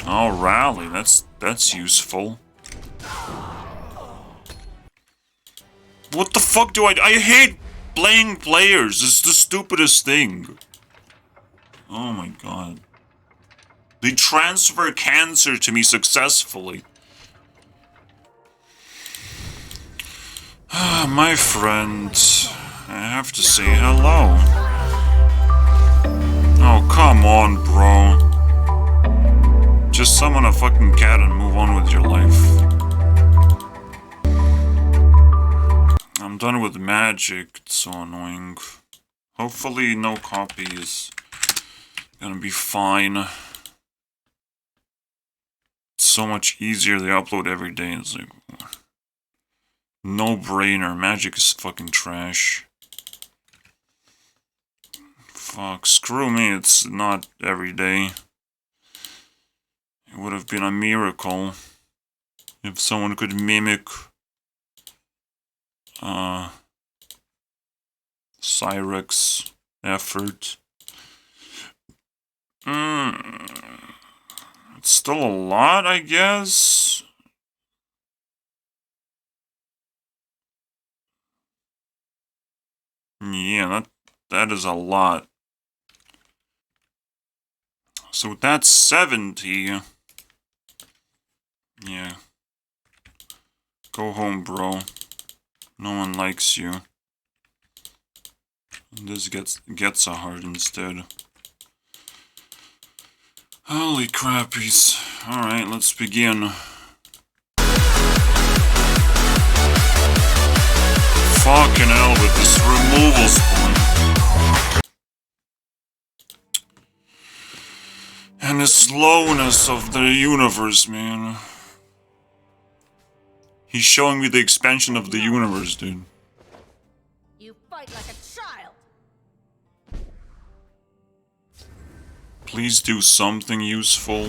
Oh, rally. That's useful. What the fuck do I hate playing players. It's the stupidest thing. Oh my god. They transfer cancer to me successfully. My friend, I have to say hello. Oh, come on, bro. Just summon a fucking cat and move on with your life. I'm done with magic. It's so annoying. Hopefully no copy is gonna be fine. It's so much easier. They upload every day. It's like... no brainer. Magic is fucking trash. Fuck, screw me. It's not every day. It would have been a miracle if someone could mimic Syrex effort. It's still a lot, I guess. Yeah, that is a lot. So that's 70. Yeah. Go home, bro. No one likes you. And this gets a heart instead. Holy crappies. Alright, let's begin. Fucking hell with this removal spawn. And the slowness of the universe, man. He's showing me the expansion of the universe, dude. You fight like a child. Please do something useful.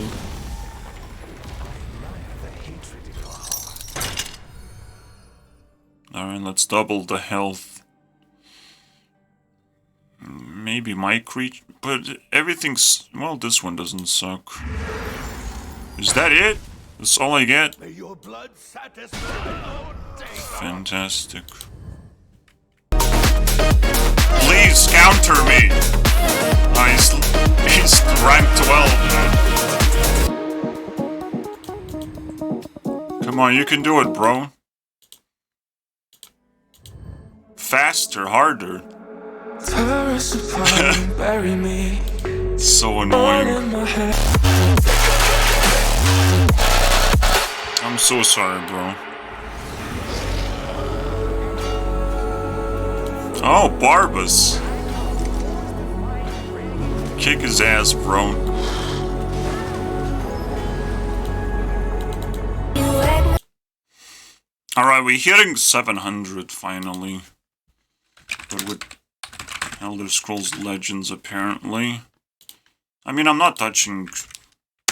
Alright, let's double the health. Maybe my creature, but everything's... well, this one doesn't suck. Is that it? That's all I get? May your blood satisfy. Fantastic. Please counter me! Oh, he's rank 12, man. Come on, you can do it, bro. Faster, harder. So annoying. I'm so sorry, bro. Oh, Barbas. Kick his ass, bro. Alright, we're hitting 700 finally. But with Elder Scrolls Legends, apparently. I mean, I'm not touching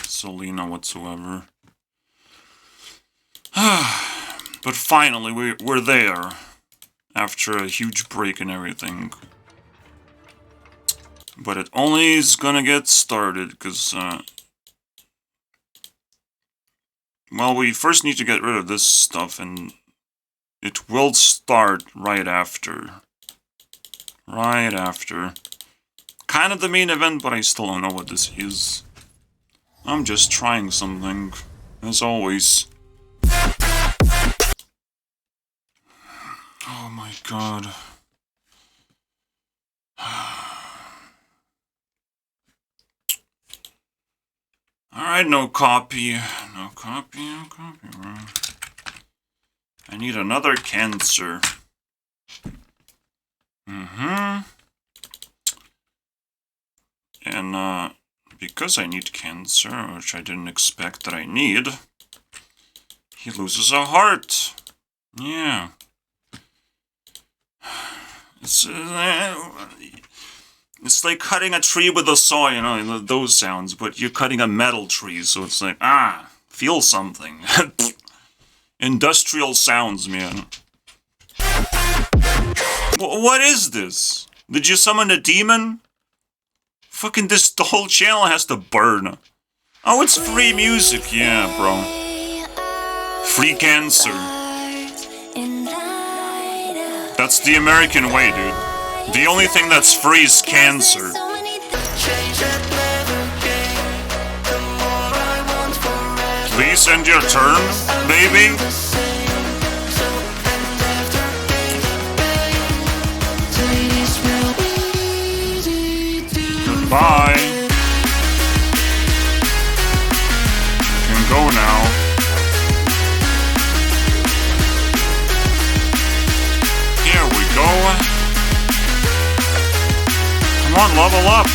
Selena whatsoever. But finally, we're there. After a huge break and everything. But it only is gonna get started, because, well, we first need to get rid of this stuff, and it will start right after. Right after. Kind of the main event, but I still don't know what this is. I'm just trying something, as always. god. Alright, no copy. No copy, no copy, bro. I need another cancer. And, because I need cancer, which I didn't expect that I need, he loses a heart. Yeah. It's like cutting a tree with a saw, you know, those sounds, but you're cutting a metal tree, so it's like, feel something. Industrial sounds, man. What is this? Did you summon a demon? Fucking this whole channel has to burn. Oh, it's free music, yeah, bro. Free cancer. That's the American way, dude. The only thing that's free is cancer. Please end your turn, baby. Goodbye. You can go now. Here we go. Come on, level up.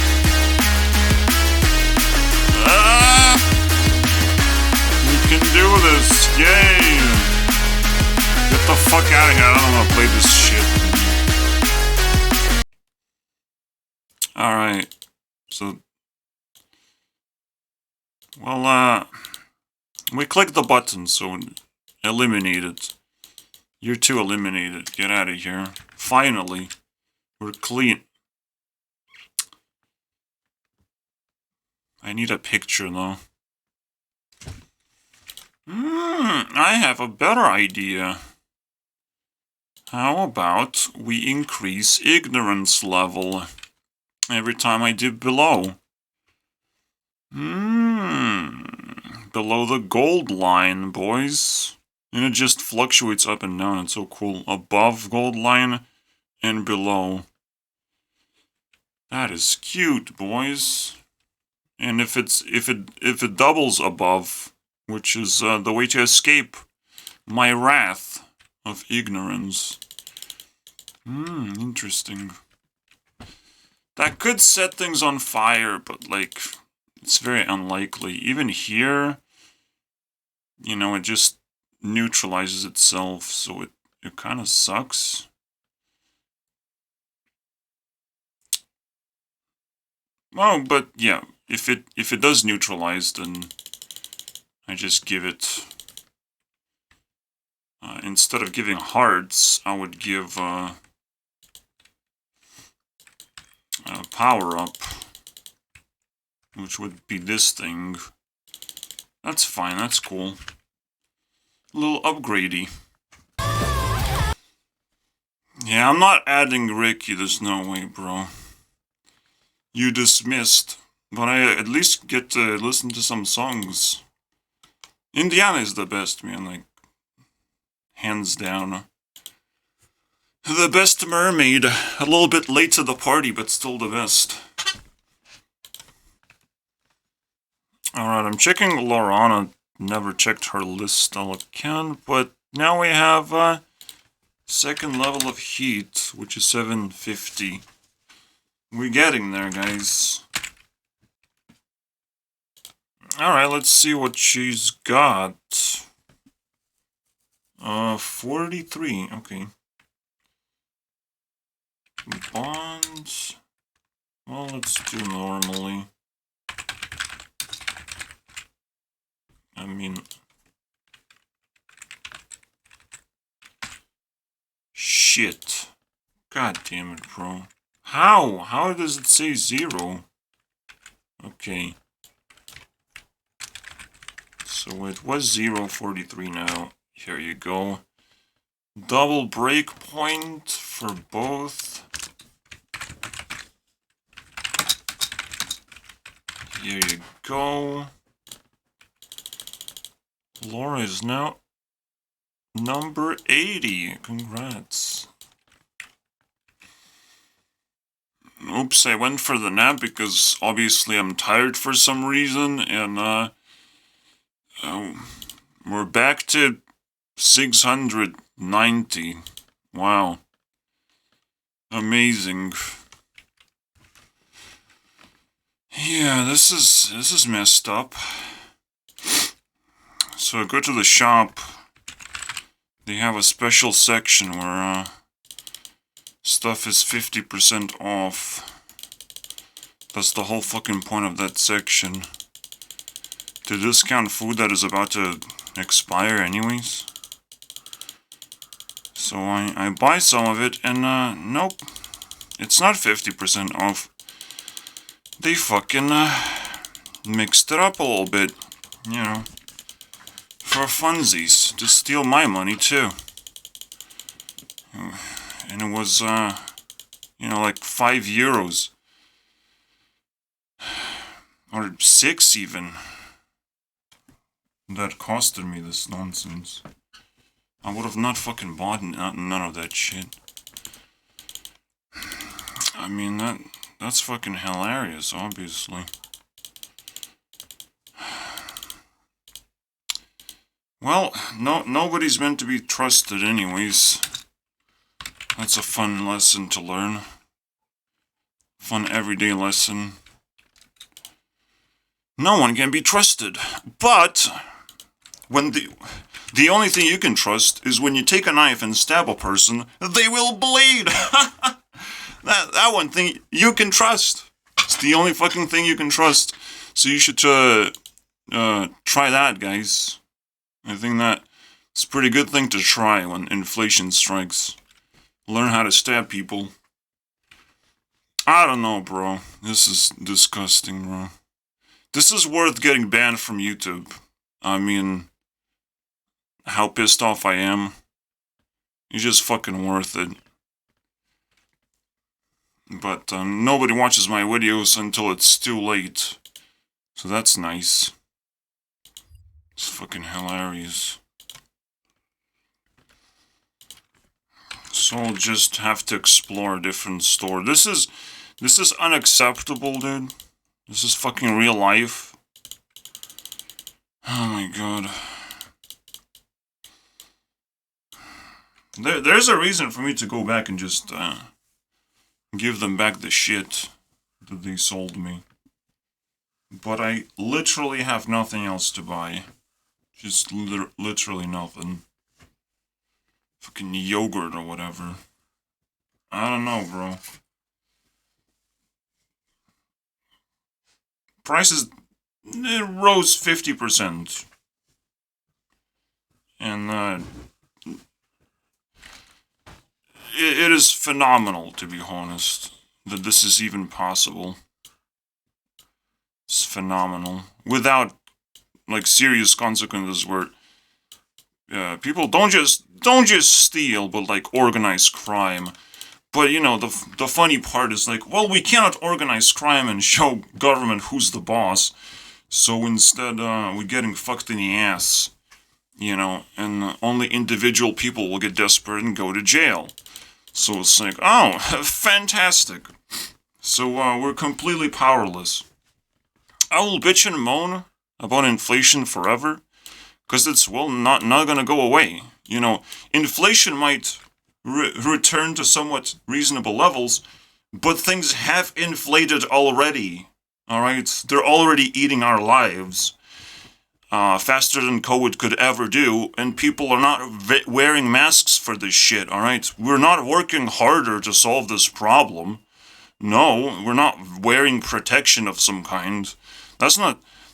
We can do this. Yay. Get the fuck out of here. I don't want to play this shit. Alright. So, well, we click the button, so eliminate it. You're too eliminated. Get out of here. Finally, we're clean. I need a picture, though. I have a better idea. How about we increase ignorance level every time I dip below? Below the gold line, boys. And it just fluctuates up and down. It's so cool. Above gold line and below. That is cute, boys. And if it doubles above, which is the way to escape my wrath of ignorance. Interesting. That could set things on fire, but like, it's very unlikely. Even here, you know, it just neutralizes itself, so it kind of sucks. Oh, but yeah, if it does neutralize, then I just give it. Instead of giving hearts, I would give a power up, which would be this thing. That's fine. That's cool. A little upgradey. Yeah, I'm not adding Ricky. There's no way, bro. You dismissed, but I at least get to listen to some songs. Indiana is the best, man. Like, hands down. The best mermaid. A little bit late to the party, but still the best. Alright, I'm checking Lorana. Never checked her Listal account, but now we have second level of heat, which is 750. We're getting there, guys. Alright, let's see what she's got. 43, okay. Bonds. Well, let's do normally. I mean... Shit. God damn it, bro. How? How does it say 0? Okay. So it was 0.43 now. Here you go. Double breakpoint for both. Here you go. Laura is now number 80. Congrats. oops, I went for the nap because obviously I'm tired for some reason, and we're back to 690. Wow. Amazing. Yeah, this is messed up. So I go to the shop. They have a special section where stuff is 50% off. That's the whole fucking point of that section. To discount food that is about to expire anyways. So I buy some of it and nope. It's not 50% off. They fucking mixed it up a little bit, you know. For funsies, to steal my money too. And it was, you know, like €5. Or 6 even. That costed me this nonsense. I would have not fucking bought none of that shit. I mean, that's fucking hilarious, obviously. Well, nobody's meant to be trusted anyways. That's a fun lesson to learn. Fun everyday lesson. No one can be trusted. But when the only thing you can trust is when you take a knife and stab a person, they will bleed. that one thing you can trust. It's the only fucking thing you can trust. So you should try that, guys. I think it's a pretty good thing to try when inflation strikes. Learn how to stab people. I don't know, bro. This is disgusting, bro. This is worth getting banned from YouTube. I mean, how pissed off I am. It's just fucking worth it. But nobody watches my videos until it's too late. So that's nice. It's fucking hilarious. So I'll just have to explore a different store. This is unacceptable, dude. This is fucking real life. Oh my god. There's a reason for me to go back and just give them back the shit that they sold me. But I literally have nothing else to buy. Just literally nothing. Fucking yogurt or whatever. I don't know, bro. Prices, it rose 50%. And it is phenomenal, to be honest, that this is even possible. It's phenomenal. Without, like, serious consequences where people don't just steal, but, like, organize crime. But, you know, the funny part is, like, well, we cannot organize crime and show government who's the boss. So instead, we're getting fucked in the ass. You know, and only individual people will get desperate and go to jail. So it's like, oh, fantastic. So we're completely powerless. I will bitch and moan about inflation forever, because it's, well, not gonna go away. You know, inflation might return to somewhat reasonable levels, but things have inflated already. Alright? They're already eating our lives. Faster than COVID could ever do, and people are not wearing masks for this shit, alright? We're not working harder to solve this problem. No, we're not wearing protection of some kind. That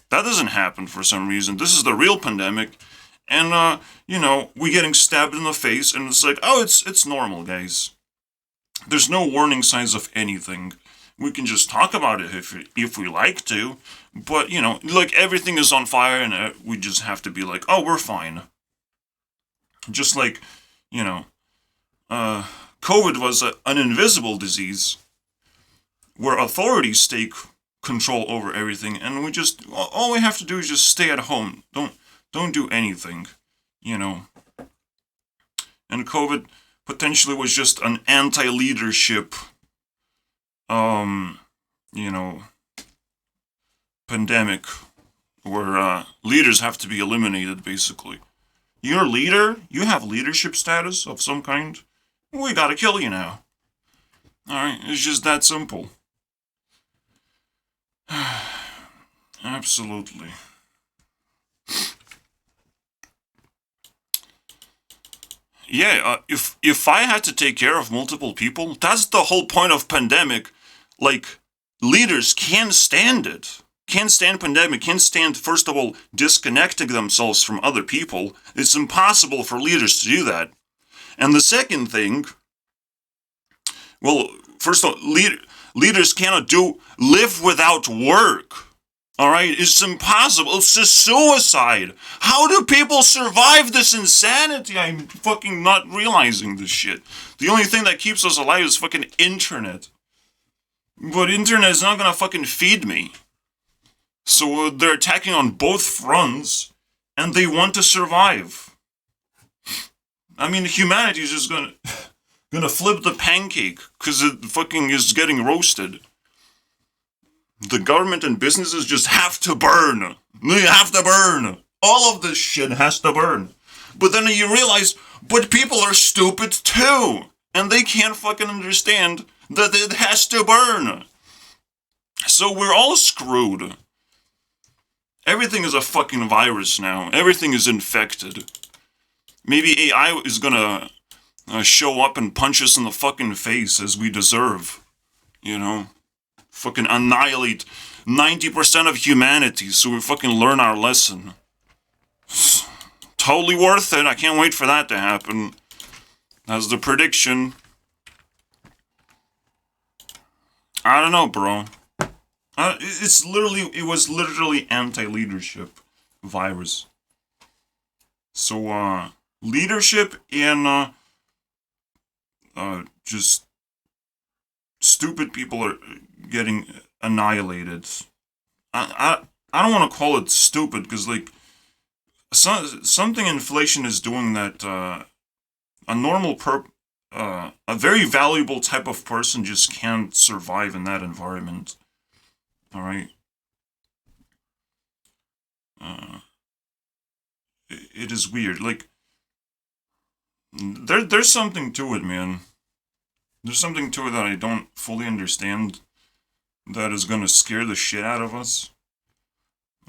doesn't happen for some reason. This is the real pandemic, and, you know, we getting stabbed in the face, and it's like, oh, it's normal, guys. There's no warning signs of anything. We can just talk about it if we like to, but, you know, like, everything is on fire, and we just have to be like, oh, we're fine. Just like, you know, COVID was an invisible disease, where authorities take control over everything, and we just, all we have to do is just stay at home. Don't do anything, you know. And COVID potentially was just an anti-leadership you know, pandemic where leaders have to be eliminated, basically. You're a leader, you have leadership status of some kind, we gotta kill you now. Alright, it's just that simple. Absolutely. Yeah, if I had to take care of multiple people, that's the whole point of pandemic. Like, leaders can't stand it. Can't stand pandemic, can't stand, first of all, disconnecting themselves from other people. It's impossible for leaders to do that. And the second thing, well, first of all, leaders cannot live without work. Alright, it's impossible. It's a suicide. How do people survive this insanity? I'm fucking not realizing this shit. The only thing that keeps us alive is fucking internet. But internet is not gonna fucking feed me. So they're attacking on both fronts, and they want to survive. I mean, humanity is just gonna flip the pancake, because it fucking is getting roasted. The government and businesses just have to burn. They have to burn. All of this shit has to burn. But then you realize, but people are stupid too. And they can't fucking understand that it has to burn. So we're all screwed. Everything is a fucking virus now. Everything is infected. Maybe AI is gonna show up and punch us in the fucking face as we deserve. You know? Fucking annihilate 90% of humanity so we fucking learn our lesson. Totally worth it. I can't wait for that to happen. That's the prediction. I don't know, bro. It was literally anti-leadership virus. So, leadership and, just stupid people are getting annihilated. I don't want to call it stupid, because, like, something inflation is doing that, a normal a very valuable type of person just can't survive in that environment. Alright? It is weird. Like, there's something to it, man. There's something to it that I don't fully understand that is gonna scare the shit out of us.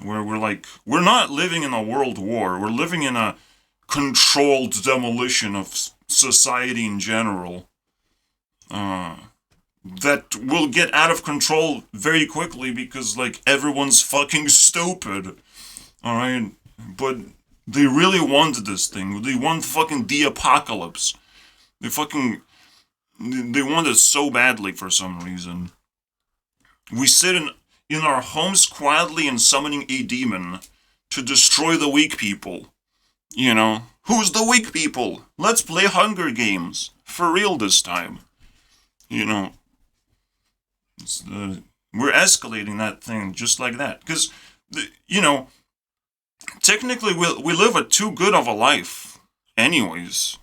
Where we're not living in a world war. We're living in a controlled demolition of society in general. That will get out of control very quickly because, like, everyone's fucking stupid. Alright? But they really wanted this thing. They want fucking the apocalypse. They want it so badly for some reason. We sit in our homes quietly and summoning a demon to destroy the weak people. You know, who's the weak people? Let's play Hunger Games. For real this time. You know, we're escalating that thing just like that. Because, you know, technically we live a too good of a life anyways.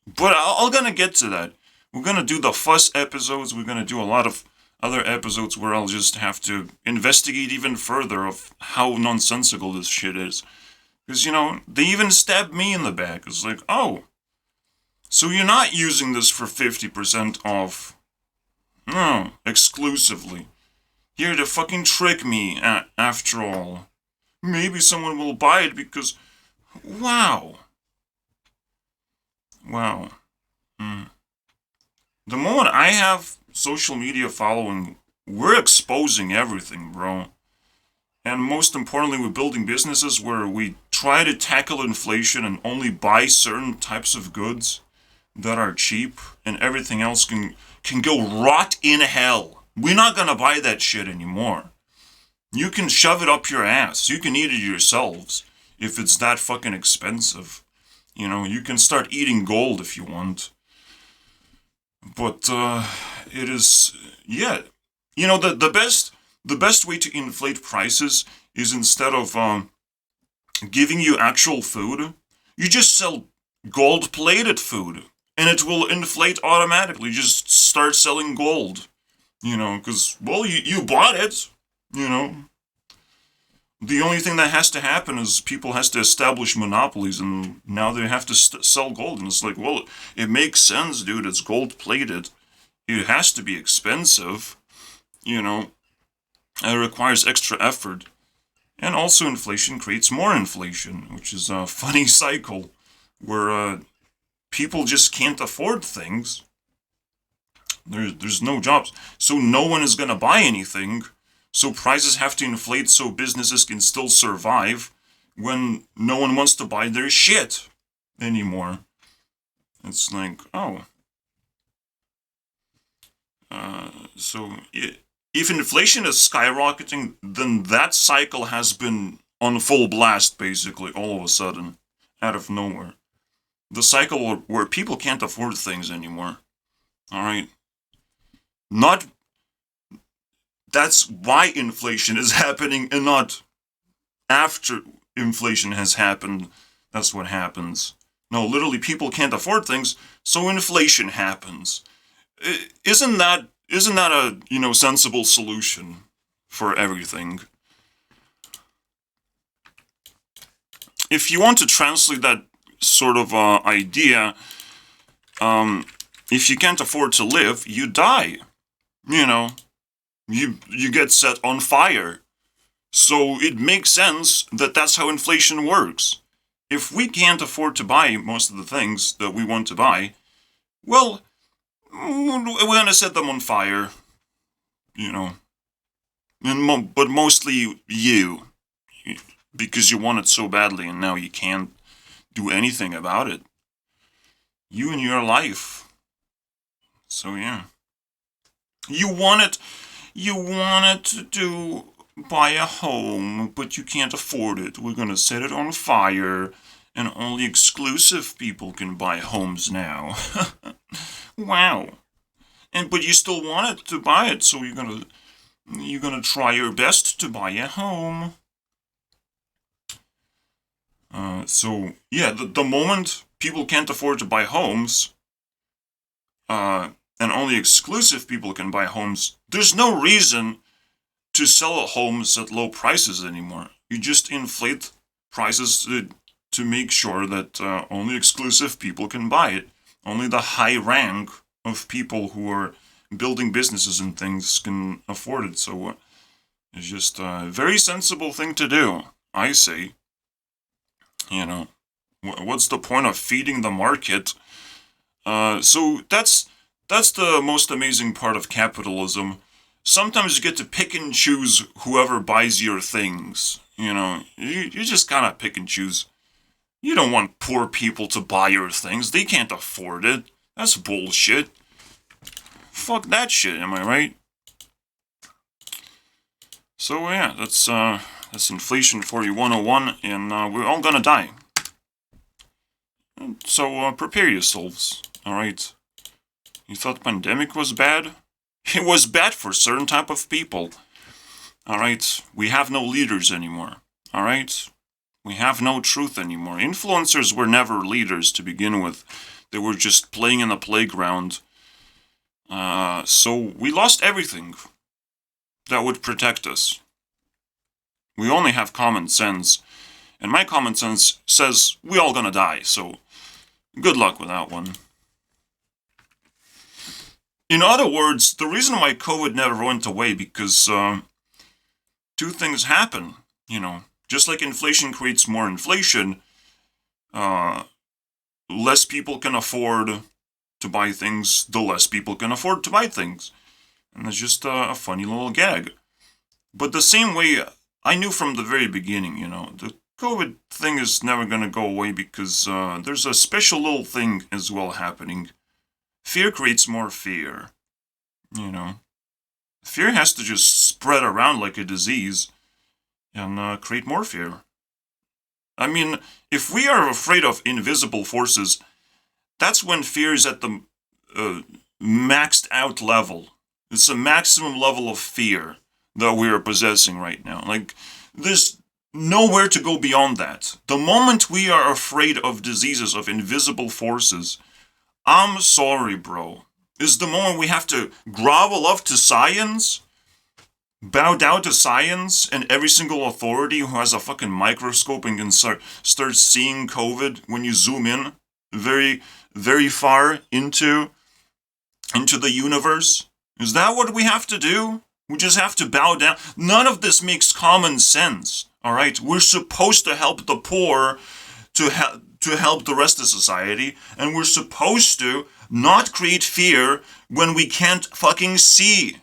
But I'm gonna get to that. We're gonna do the fuss episodes. We're gonna do a lot of other episodes where I'll just have to investigate even further of how nonsensical this shit is. Because, you know, they even stabbed me in the back. It's like, oh, so you're not using this for 50% off. No, exclusively. Here to fucking trick me, after all. Maybe someone will buy it because, wow. Wow. The moment I have social media following, we're exposing everything, bro. And most importantly, we're building businesses where we try to tackle inflation and only buy certain types of goods that are cheap, and everything else can go rot in hell. We're not gonna buy that shit anymore. You can shove it up your ass. You can eat it yourselves if it's that fucking expensive. You know, you can start eating gold if you want. But, it is, yeah. You know, the best way to inflate prices is instead of, giving you actual food, you just sell gold-plated food. And it will inflate automatically. Just start selling gold. You know, because, well, you bought it, you know. The only thing that has to happen is people has to establish monopolies, and now they have to sell gold. And it's like, well, it makes sense, dude. It's gold plated. It has to be expensive, you know. It requires extra effort. And also inflation creates more inflation, which is a funny cycle where people just can't afford things. There's no jobs. So no one is going to buy anything. So prices have to inflate so businesses can still survive when no one wants to buy their shit anymore. It's like, oh. If inflation is skyrocketing, then that cycle has been on full blast, basically, all of a sudden, out of nowhere. The cycle where people can't afford things anymore. Alright? That's why inflation is happening, and not after inflation has happened. That's what happens. No, literally, people can't afford things, so inflation happens. Isn't that a sensible solution for everything? If you want to translate that sort of idea, if you can't afford to live, you die. You know, you get set on fire. So it makes sense that that's how inflation works. If we can't afford to buy most of the things that we want to buy, well, we're gonna set them on fire, you know. But mostly you, because you want it so badly and now you can't do anything about it. You and your life. So yeah. You wanted to buy a home, but you can't afford it. We're gonna set it on fire, and only exclusive people can buy homes now. Wow. But you still wanted to buy it, so you're gonna try your best to buy a home. So yeah, the moment people can't afford to buy homes, and only exclusive people can buy homes, there's no reason to sell homes at low prices anymore. You just inflate prices to make sure that only exclusive people can buy it. Only the high rank of people who are building businesses and things can afford it. So it's just a very sensible thing to do, I say. You know, what's the point of feeding the market? So that's the most amazing part of capitalism. Sometimes you get to pick and choose whoever buys your things. You know, you just kind of pick and choose. You don't want poor people to buy your things. They can't afford it. That's bullshit. Fuck that shit, am I right? So yeah, that's inflation for you 101, and we're all gonna die. So prepare yourselves, alright? You thought pandemic was bad? It was bad for certain type of people. Alright? We have no leaders anymore. Alright? We have no truth anymore. Influencers were never leaders to begin with. They were just playing in the playground. So we lost everything that would protect us. We only have common sense. And my common sense says we all gonna die, so good luck with that one. In other words, the reason why COVID never went away, because two things happen, you know. Just like inflation creates more inflation, less people can afford to buy things, the less people can afford to buy things. And it's just a funny little gag. But the same way, I knew from the very beginning, you know, the COVID thing is never going to go away because there's a special little thing as well happening. Fear creates more fear, you know. Fear has to just spread around like a disease and create more fear. I mean, if we are afraid of invisible forces, that's when fear is at the maxed out level. It's a maximum level of fear that we are possessing right now. Like, there's nowhere to go beyond that. The moment we are afraid of diseases, of invisible forces, I'm sorry, bro. is the moment we have to grovel up to science, bow down to science, and every single authority who has a fucking microscope and can start seeing COVID when you zoom in very, very far into the universe? Is that what we have to do? We just have to bow down? None of this makes common sense, alright? We're supposed to help the poor to help the rest of society, and we're supposed to not create fear when we can't fucking see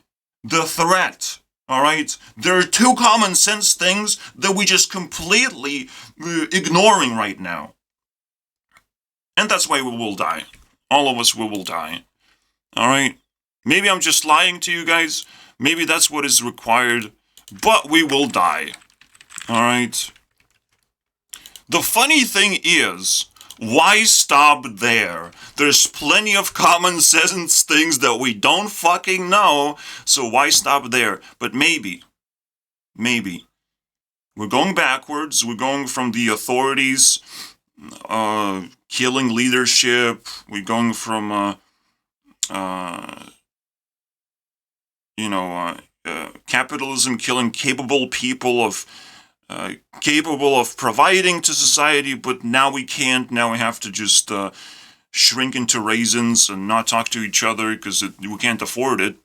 the threat. Alright? There are two common sense things that we just completely ignoring right now. And that's why we will die. All of us will die. Alright? Maybe I'm just lying to you guys. Maybe that's what is required. But we will die. Alright? The funny thing is, why stop there? There's plenty of common sense things that we don't fucking know, so why stop there? But maybe, we're going backwards. We're going from the authorities killing leadership. We're going from, capitalism killing capable people capable of providing to society, but now we can't. Now we have to just shrink into raisins and not talk to each other because we can't afford it.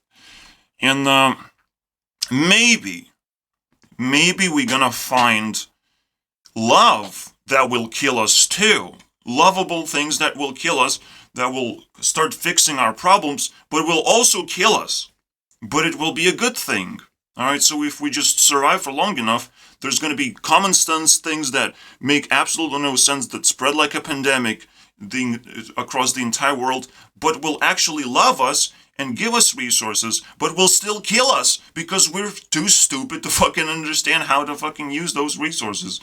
And maybe we're gonna find love that will kill us too. Lovable things that will kill us, that will start fixing our problems, but will also kill us. But it will be a good thing. Alright, so if we just survive for long enough, there's going to be common sense things that make absolutely no sense, that spread like a pandemic across the entire world, but will actually love us and give us resources, but will still kill us because we're too stupid to fucking understand how to fucking use those resources.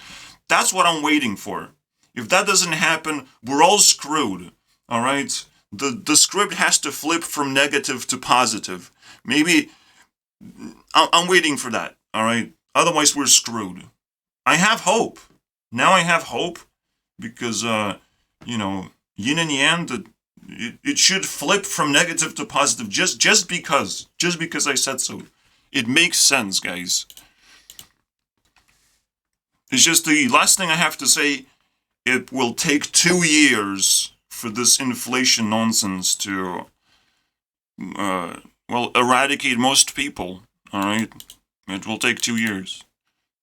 That's what I'm waiting for. If that doesn't happen, we're all screwed. Alright? The script has to flip from negative to positive. Maybe I'm waiting for that, alright? Otherwise, we're screwed. I have hope. Now I have hope because, yin and yang, it should flip from negative to positive just because I said so. It makes sense, guys. It's just the last thing I have to say, it will take 2 years for this inflation nonsense to, eradicate most people, alright? It will take 2 years.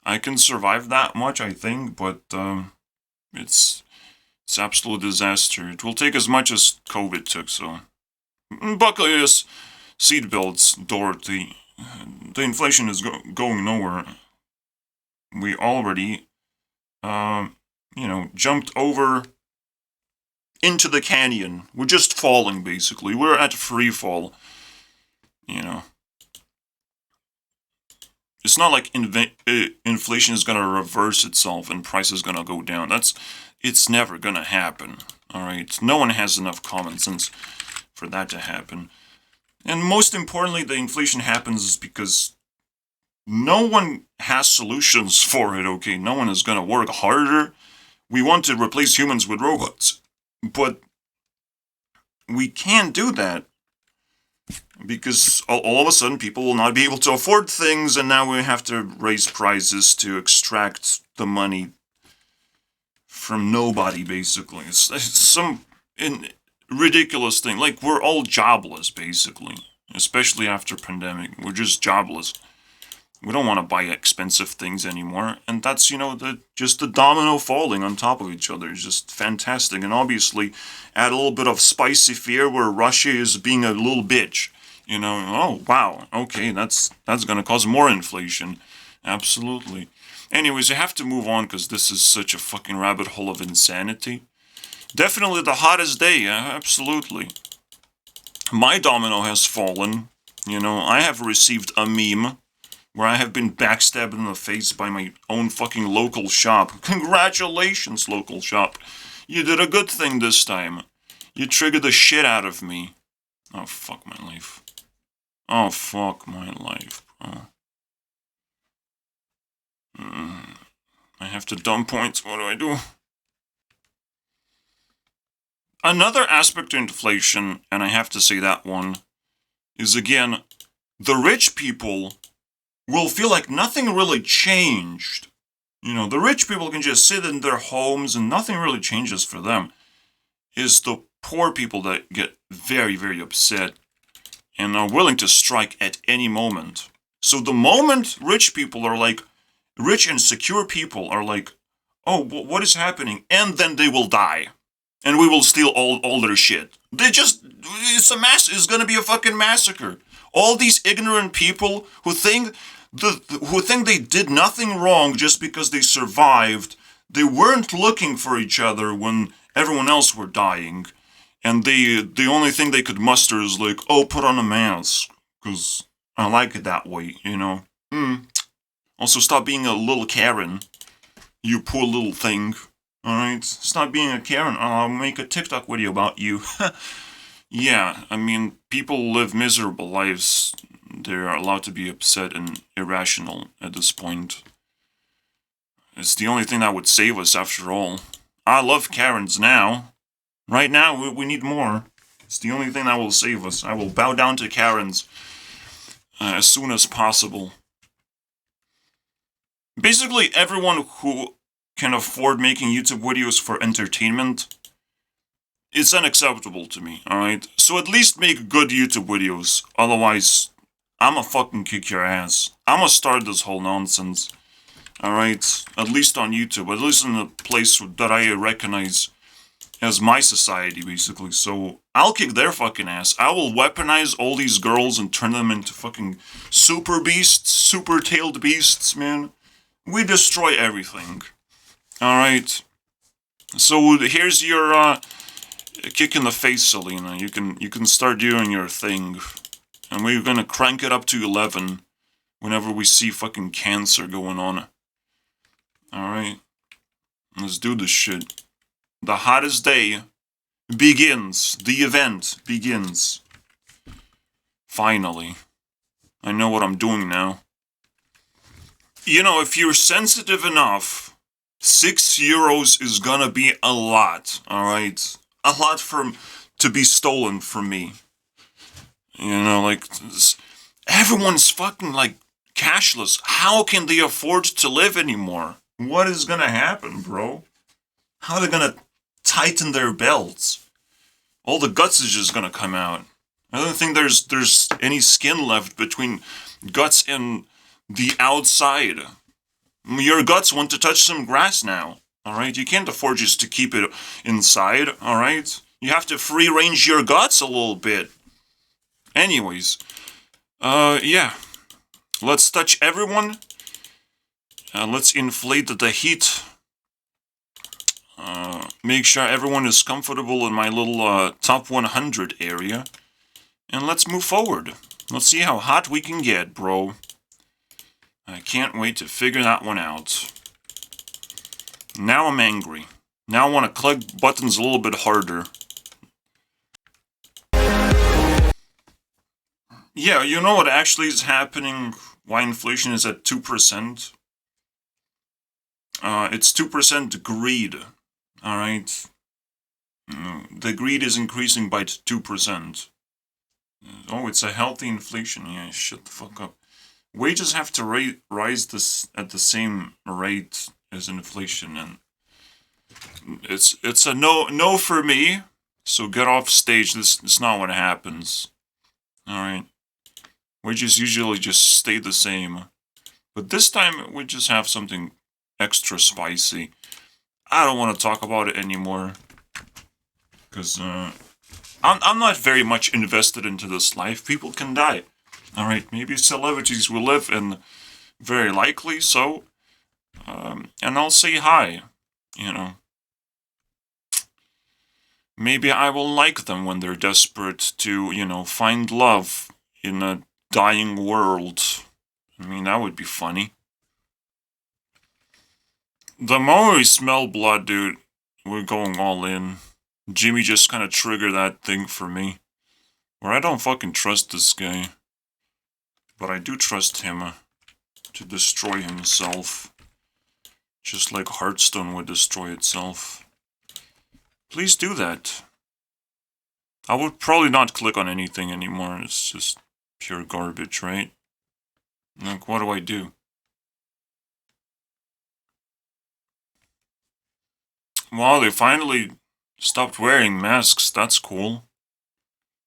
I can survive that much, I think, but it's absolute disaster. It will take as much as COVID took, so buckle your seatbelts, Dorothy. The inflation is going nowhere. We already, jumped over into the canyon. We're just falling, basically. We're at free fall, It's not like inflation is going to reverse itself and prices going to go down. It's never going to happen. Alright? No one has enough common sense for that to happen. And most importantly, the inflation happens because no one has solutions for it, okay? No one is going to work harder. We want to replace humans with robots. But we can't do that. Because all of a sudden people will not be able to afford things, and now we have to raise prices to extract the money from nobody, basically. It's some ridiculous thing. Like, we're all jobless, basically. Especially after pandemic. We're just jobless. We don't want to buy expensive things anymore. And that's, just the domino falling on top of each other. It's just fantastic. And obviously, add a little bit of spicy fear where Russia is being a little bitch. Oh, wow, okay, that's gonna cause more inflation. Absolutely. Anyways, I have to move on because this is such a fucking rabbit hole of insanity. Definitely the hottest day, absolutely. My domino has fallen. I have received a meme where I have been backstabbed in the face by my own fucking local shop. Congratulations, local shop. You did a good thing this time. You triggered the shit out of me. Oh, fuck my life. Oh, fuck my life, bro. I have to dump points. What do I do? Another aspect to inflation, and I have to say that one, is again, the rich people will feel like nothing really changed. You know, the rich people can just sit in their homes and nothing really changes for them. It's the poor people that get very, very upset and are willing to strike at any moment. So the moment rich people are like, rich and secure people are like, oh, what is happening? And then they will die. And we will steal all their shit. It's gonna be a fucking massacre. All these ignorant people who think they did nothing wrong just because they survived. They weren't looking for each other when everyone else were dying. And the only thing they could muster is like, oh, put on a mask. Because I like it that way, you know. Also, stop being a little Karen. You poor little thing. Alright? Stop being a Karen. I'll make a TikTok video about you. Yeah, I mean, people live miserable lives. They're allowed to be upset and irrational at this point. It's the only thing that would save us after all. I love Karens now. Right now, we need more. It's the only thing that will save us. I will bow down to Karens as soon as possible. Basically, everyone who can afford making YouTube videos for entertainment, it's unacceptable to me, alright? So at least make good YouTube videos. Otherwise, I'ma fucking kick your ass. I'ma start this whole nonsense. Alright? At least on YouTube. At least in a place that I recognize as my society, basically. So, I'll kick their fucking ass. I will weaponize all these girls and turn them into fucking super beasts, super-tailed beasts, man. We destroy everything. Alright? So, here's your, kick in the face, Selena. You can start doing your thing. And we're gonna crank it up to 11 whenever we see fucking cancer going on. Alright? Let's do this shit. The hottest day begins. The event begins. Finally. I know what I'm doing now. You know, if you're sensitive enough, €6 is gonna be a lot, alright? A lot to be stolen from me. You know, like, everyone's fucking, like, cashless. How can they afford to live anymore? What is gonna happen, bro? How are they gonna tighten their belts? All the guts is just gonna come out. I don't think there's any skin left between guts and the outside. Your guts want to touch some grass now, alright? You can't afford just to keep it inside, alright? You have to free range your guts a little bit. Anyways, yeah. Let's touch everyone. Let's inflate the heat. Make sure everyone is comfortable in my little top 100 area. And let's move forward. Let's see how hot we can get, bro. I can't wait to figure that one out. Now I'm angry. Now I want to click buttons a little bit harder. Yeah, you know what actually is happening? Why inflation is at 2%? It's 2% greed. Alright? The greed is increasing by 2%. Oh, it's a healthy inflation. Yeah, shut the fuck up. Wages have to rise this at the same rate as inflation, and it's a no for me. So get off stage. It's not what happens. Alright. Wages usually just stay the same. But this time, we just have something extra spicy. I don't want to talk about it anymore. Because, I'm not very much invested into this life. People can die. Alright, maybe celebrities will live, and very likely so. And I'll say hi, you know. Maybe I will like them when they're desperate to, you know, find love in a dying world. I mean, that would be funny. The moment we smell blood, dude, we're going all in. Jimmy just kind of triggered that thing for me. Where I don't fucking trust this guy. But I do trust him to destroy himself. Just like Hearthstone would destroy itself. Please do that. I would probably not click on anything anymore. It's just pure garbage, right? Like, what do I do? Wow, they finally stopped wearing masks. That's cool.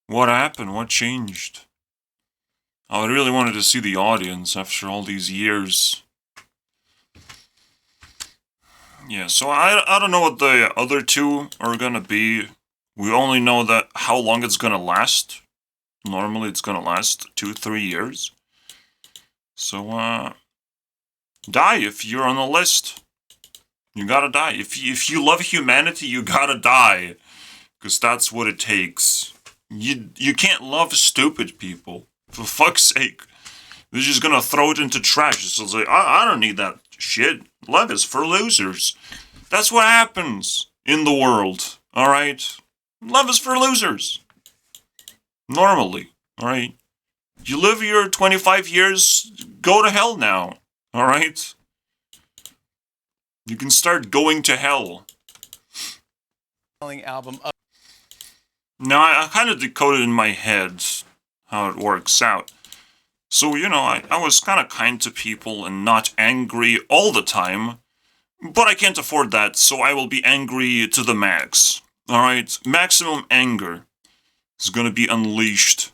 What happened? What changed? I really wanted to see the audience after all these years. Yeah, so I don't know what the other two are gonna be. We only know that how long it's gonna last. Normally it's gonna last 2-3 years. So, die if you're on the list. You gotta die. If you love humanity, you gotta die. Because that's what it takes. You can't love stupid people. For fuck's sake. They're just gonna throw it into trash. It's like, I don't need that shit. Love is for losers. That's what happens in the world. Alright? Love is for losers. Normally. Alright? You live your 25 years, go to hell now. Alright? You can start going to hell. Album. Now, I kind of decoded in my head how it works out. So, you know, I was kind of kind to people and not angry all the time. But I can't afford that, so I will be angry to the max. Alright? Maximum anger is gonna be unleashed.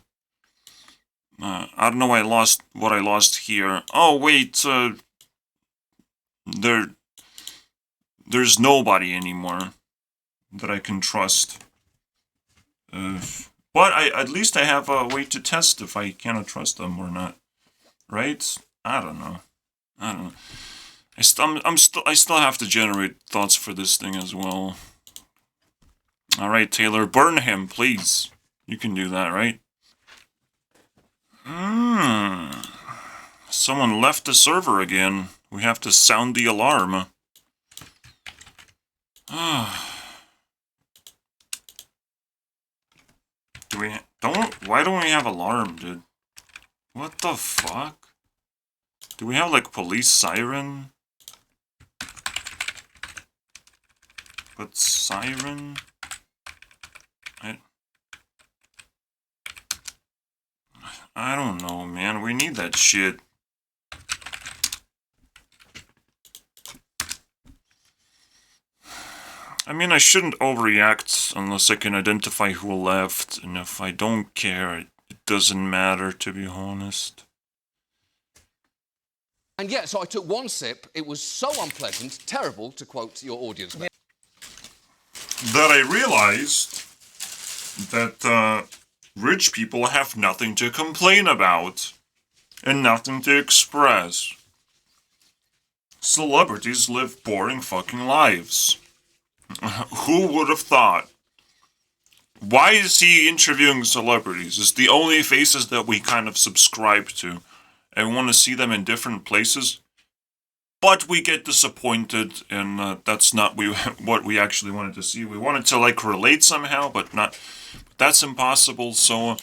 I don't know why what I lost here. Oh, wait, there's nobody anymore that I can trust. But at least I have a way to test if I cannot trust them or not. Right? I don't know. I still have to generate thoughts for this thing as well. Alright, Taylor, burn him, please. You can do that, right? Someone left the server again. We have to sound the alarm. Why don't we have alarm, dude? What the fuck? Do we have, like, police siren? But siren? I don't know, man. We need that shit. I mean, I shouldn't overreact unless I can identify who left, and if I don't care, it doesn't matter, to be honest. And yet, so I took one sip, it was so unpleasant, terrible, to quote your audience. That I realized that, rich people have nothing to complain about, and nothing to express. Celebrities live boring fucking lives. Who would have thought? Why is he interviewing celebrities? It's the only faces that we kind of subscribe to, and want to see them in different places. But we get disappointed, and that's not what we actually wanted to see. We wanted to, like, relate somehow, but not... That's impossible, so...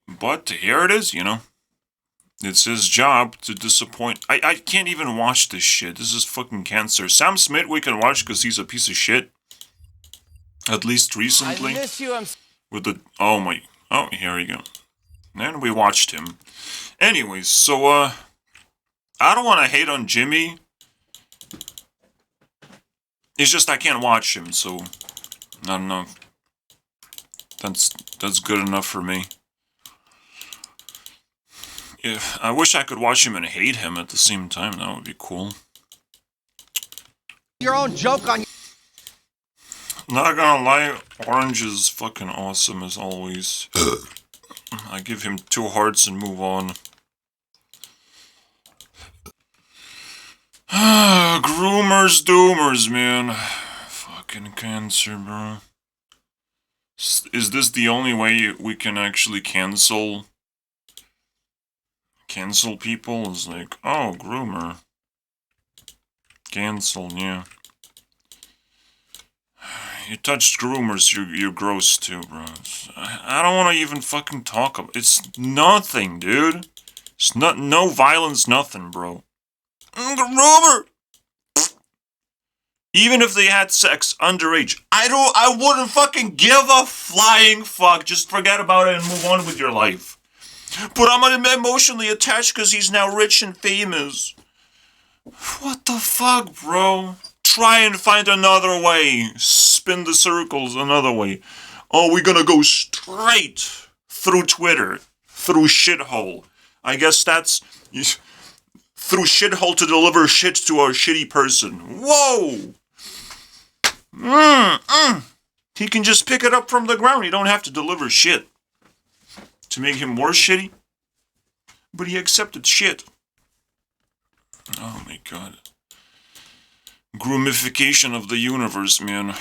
But here it is, you know. It's his job to disappoint... I can't even watch this shit. This is fucking cancer. Sam Smith we can watch because he's a piece of shit. At least recently. I miss you, With the... Oh my... Oh, here we go. And we watched him. Anyways, so, I don't want to hate on Jimmy. It's just I can't watch him, so... I don't know. That's good enough for me. Yeah, I wish I could watch him and hate him at the same time. That would be cool. your own joke on. Not gonna lie, Orange is fucking awesome as always. I give him 2 hearts and move on. Groomers doomers, man. Fucking cancer, bro. Is this the only way we can actually cancel people? Is like, oh, groomer. Cancel, yeah. You touched groomers, you're gross too, bro. I don't want to even fucking talk about it's nothing, dude. It's no violence, nothing, bro. Groomer! Even if they had sex underage, I wouldn't fucking give a flying fuck. Just forget about it and move on with your life. But I'm emotionally attached because he's now rich and famous. What the fuck, bro? Try and find another way. Spin the circles another way. Oh, we're gonna go straight through Twitter. Through shithole. I guess that's... Through shithole to deliver shit to a shitty person. Whoa! He can just pick it up from the ground. He don't have to deliver shit. To make him more shitty. But he accepted shit. Oh my god. Grumification of the universe, man.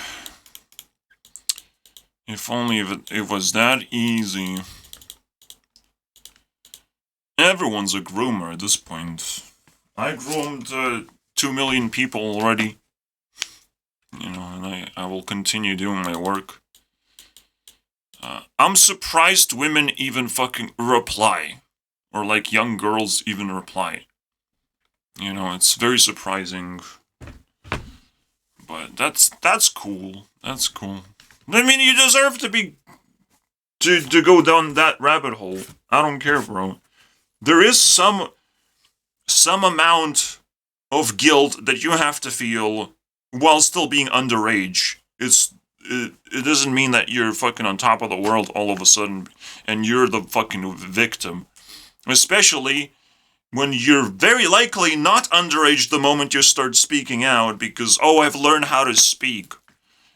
If only it was that easy. Everyone's a groomer at this point. I groomed 2 million people already. You know, and I will continue doing my work. I'm surprised women even fucking reply. Or like young girls even reply. You know, it's very surprising. But that's cool. That's cool. I mean, you deserve to be... To go down that rabbit hole. I don't care, bro. There is some amount of guilt that you have to feel while still being underage. It doesn't mean that you're fucking on top of the world all of a sudden and you're the fucking victim. Especially when you're very likely not underage the moment you start speaking out because, oh, I've learned how to speak.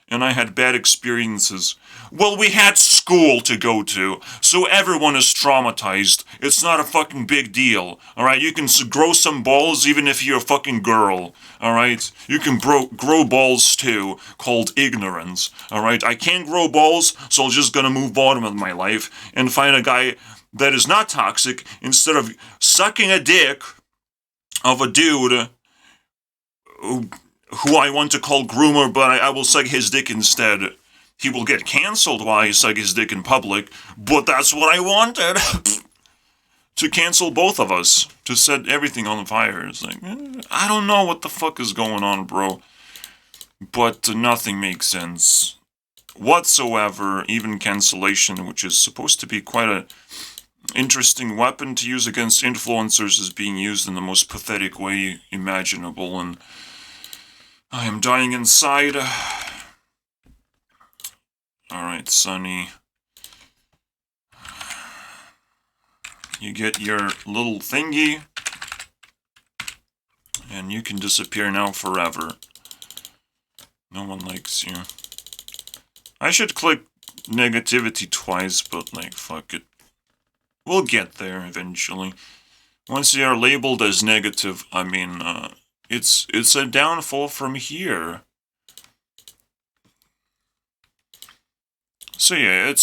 And I had bad experiences. Well, we had school to go to, so everyone is traumatized. It's not a fucking big deal, alright? You can grow some balls even if you're a fucking girl, alright? You can grow balls too, called ignorance, alright? I can't grow balls, so I'm just gonna move on with my life and find a guy that is not toxic instead of sucking a dick of a dude who I want to call groomer, but I will suck his dick instead. He will get cancelled while I suck his dick in public, but that's what I wanted. To cancel both of us. To set everything on fire. It's like, I don't know what the fuck is going on, bro. But nothing makes sense whatsoever. Even cancellation, which is supposed to be quite a interesting weapon to use against influencers, is being used in the most pathetic way imaginable, and I am dying inside. Alright, Sonny. You get your little thingy. And you can disappear now forever. No one likes you. I should click negativity twice, but like, fuck it. We'll get there eventually. Once you are labeled as negative, I mean, it's a downfall from here. So yeah,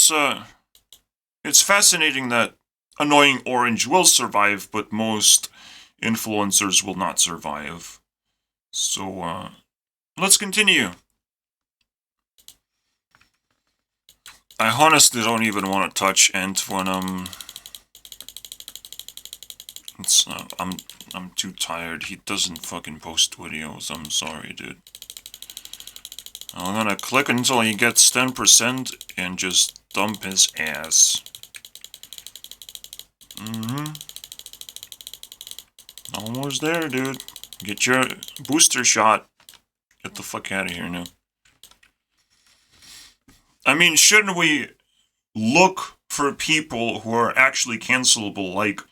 it's fascinating that annoying orange will survive, but most influencers will not survive. So, let's continue. I honestly don't even want to touch Ent when I'm too tired. He doesn't fucking post videos. I'm sorry, dude. I'm gonna click until he gets 10% and just dump his ass. Almost there, dude. Get your booster shot. Get the fuck out of here now. I mean, shouldn't we look for people who are actually cancelable, like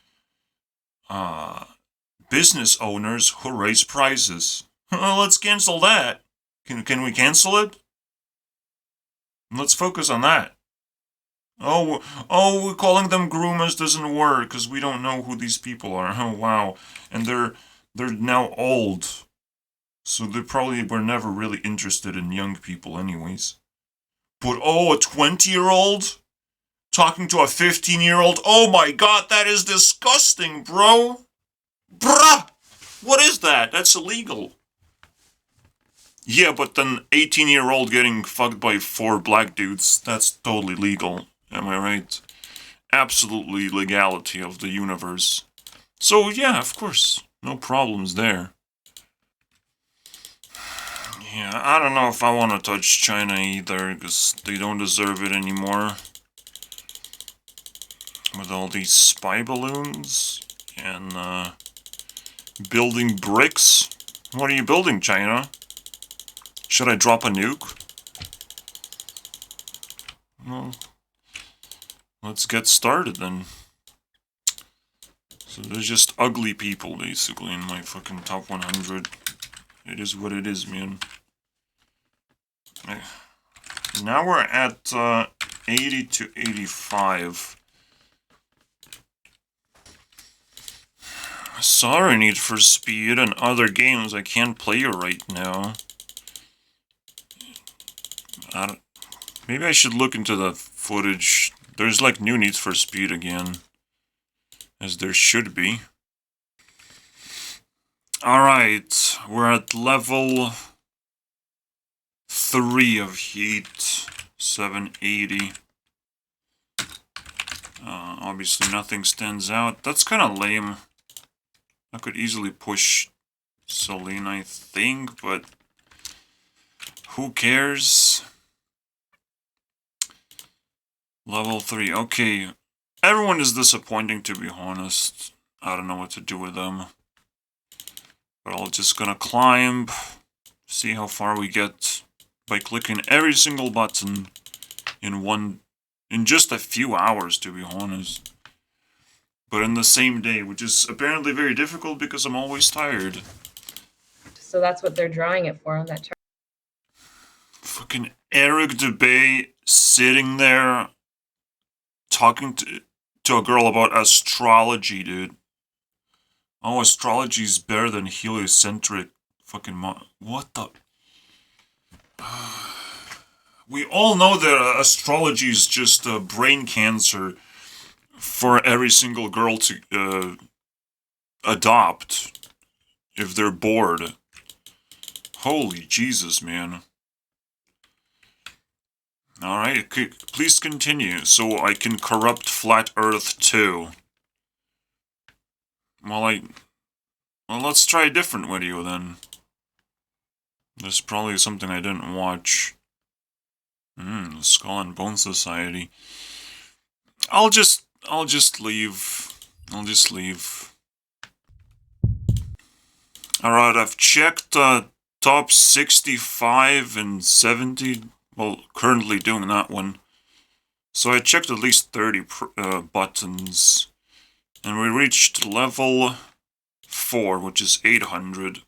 business owners who raise prices? Let's cancel that. Can we cancel it? Let's focus on that. Oh, calling them groomers doesn't work because we don't know who these people are. Oh, wow. And they're now old. So they probably were never really interested in young people anyways. But oh, a 20-year-old? Talking to a 15-year-old? Oh my god, that is disgusting, bro! Bruh! What is that? That's illegal. Yeah, but then 18-year-old getting fucked by 4 black dudes, that's totally legal. Am I right? Absolutely legality of the universe. So yeah, of course. No problems there. Yeah, I don't know if I want to touch China either, because they don't deserve it anymore. With all these spy balloons and building bricks. What are you building, China? Should I drop a nuke? Well, let's get started then. So there's just ugly people, basically, in my fucking top 100. It is what it is, man. Now we're at 80 to 85. Sorry, Need for Speed and other games I can't play right now. Maybe I should look into the footage. There's like new Need for Speed again. As there should be. Alright, we're at level 3 of Heat. 780. Obviously nothing stands out. That's kind of lame. I could easily push Selena, I think, but who cares? Level 3, okay. Everyone is disappointing, to be honest. I don't know what to do with them. But I'm just gonna climb, see how far we get by clicking every single button in just a few hours, to be honest. But in the same day, which is apparently very difficult because I'm always tired. So that's what they're drawing it for on that chart. Fucking Eric DeBay sitting there talking to a girl about astrology, dude. Oh, astrology is better than heliocentric fucking what the... We all know that astrology is just brain cancer for every single girl to adopt if they're bored. Holy Jesus, man. Alright, please continue so I can corrupt Flat Earth too. Well, let's try a different video then. There's probably something I didn't watch. The Skull and Bone Society. I'll just leave. I'll just leave. Alright, I've checked top 65 and 70. Well, currently doing that one. So I checked at least 30 buttons. And we reached level 4, which is 800.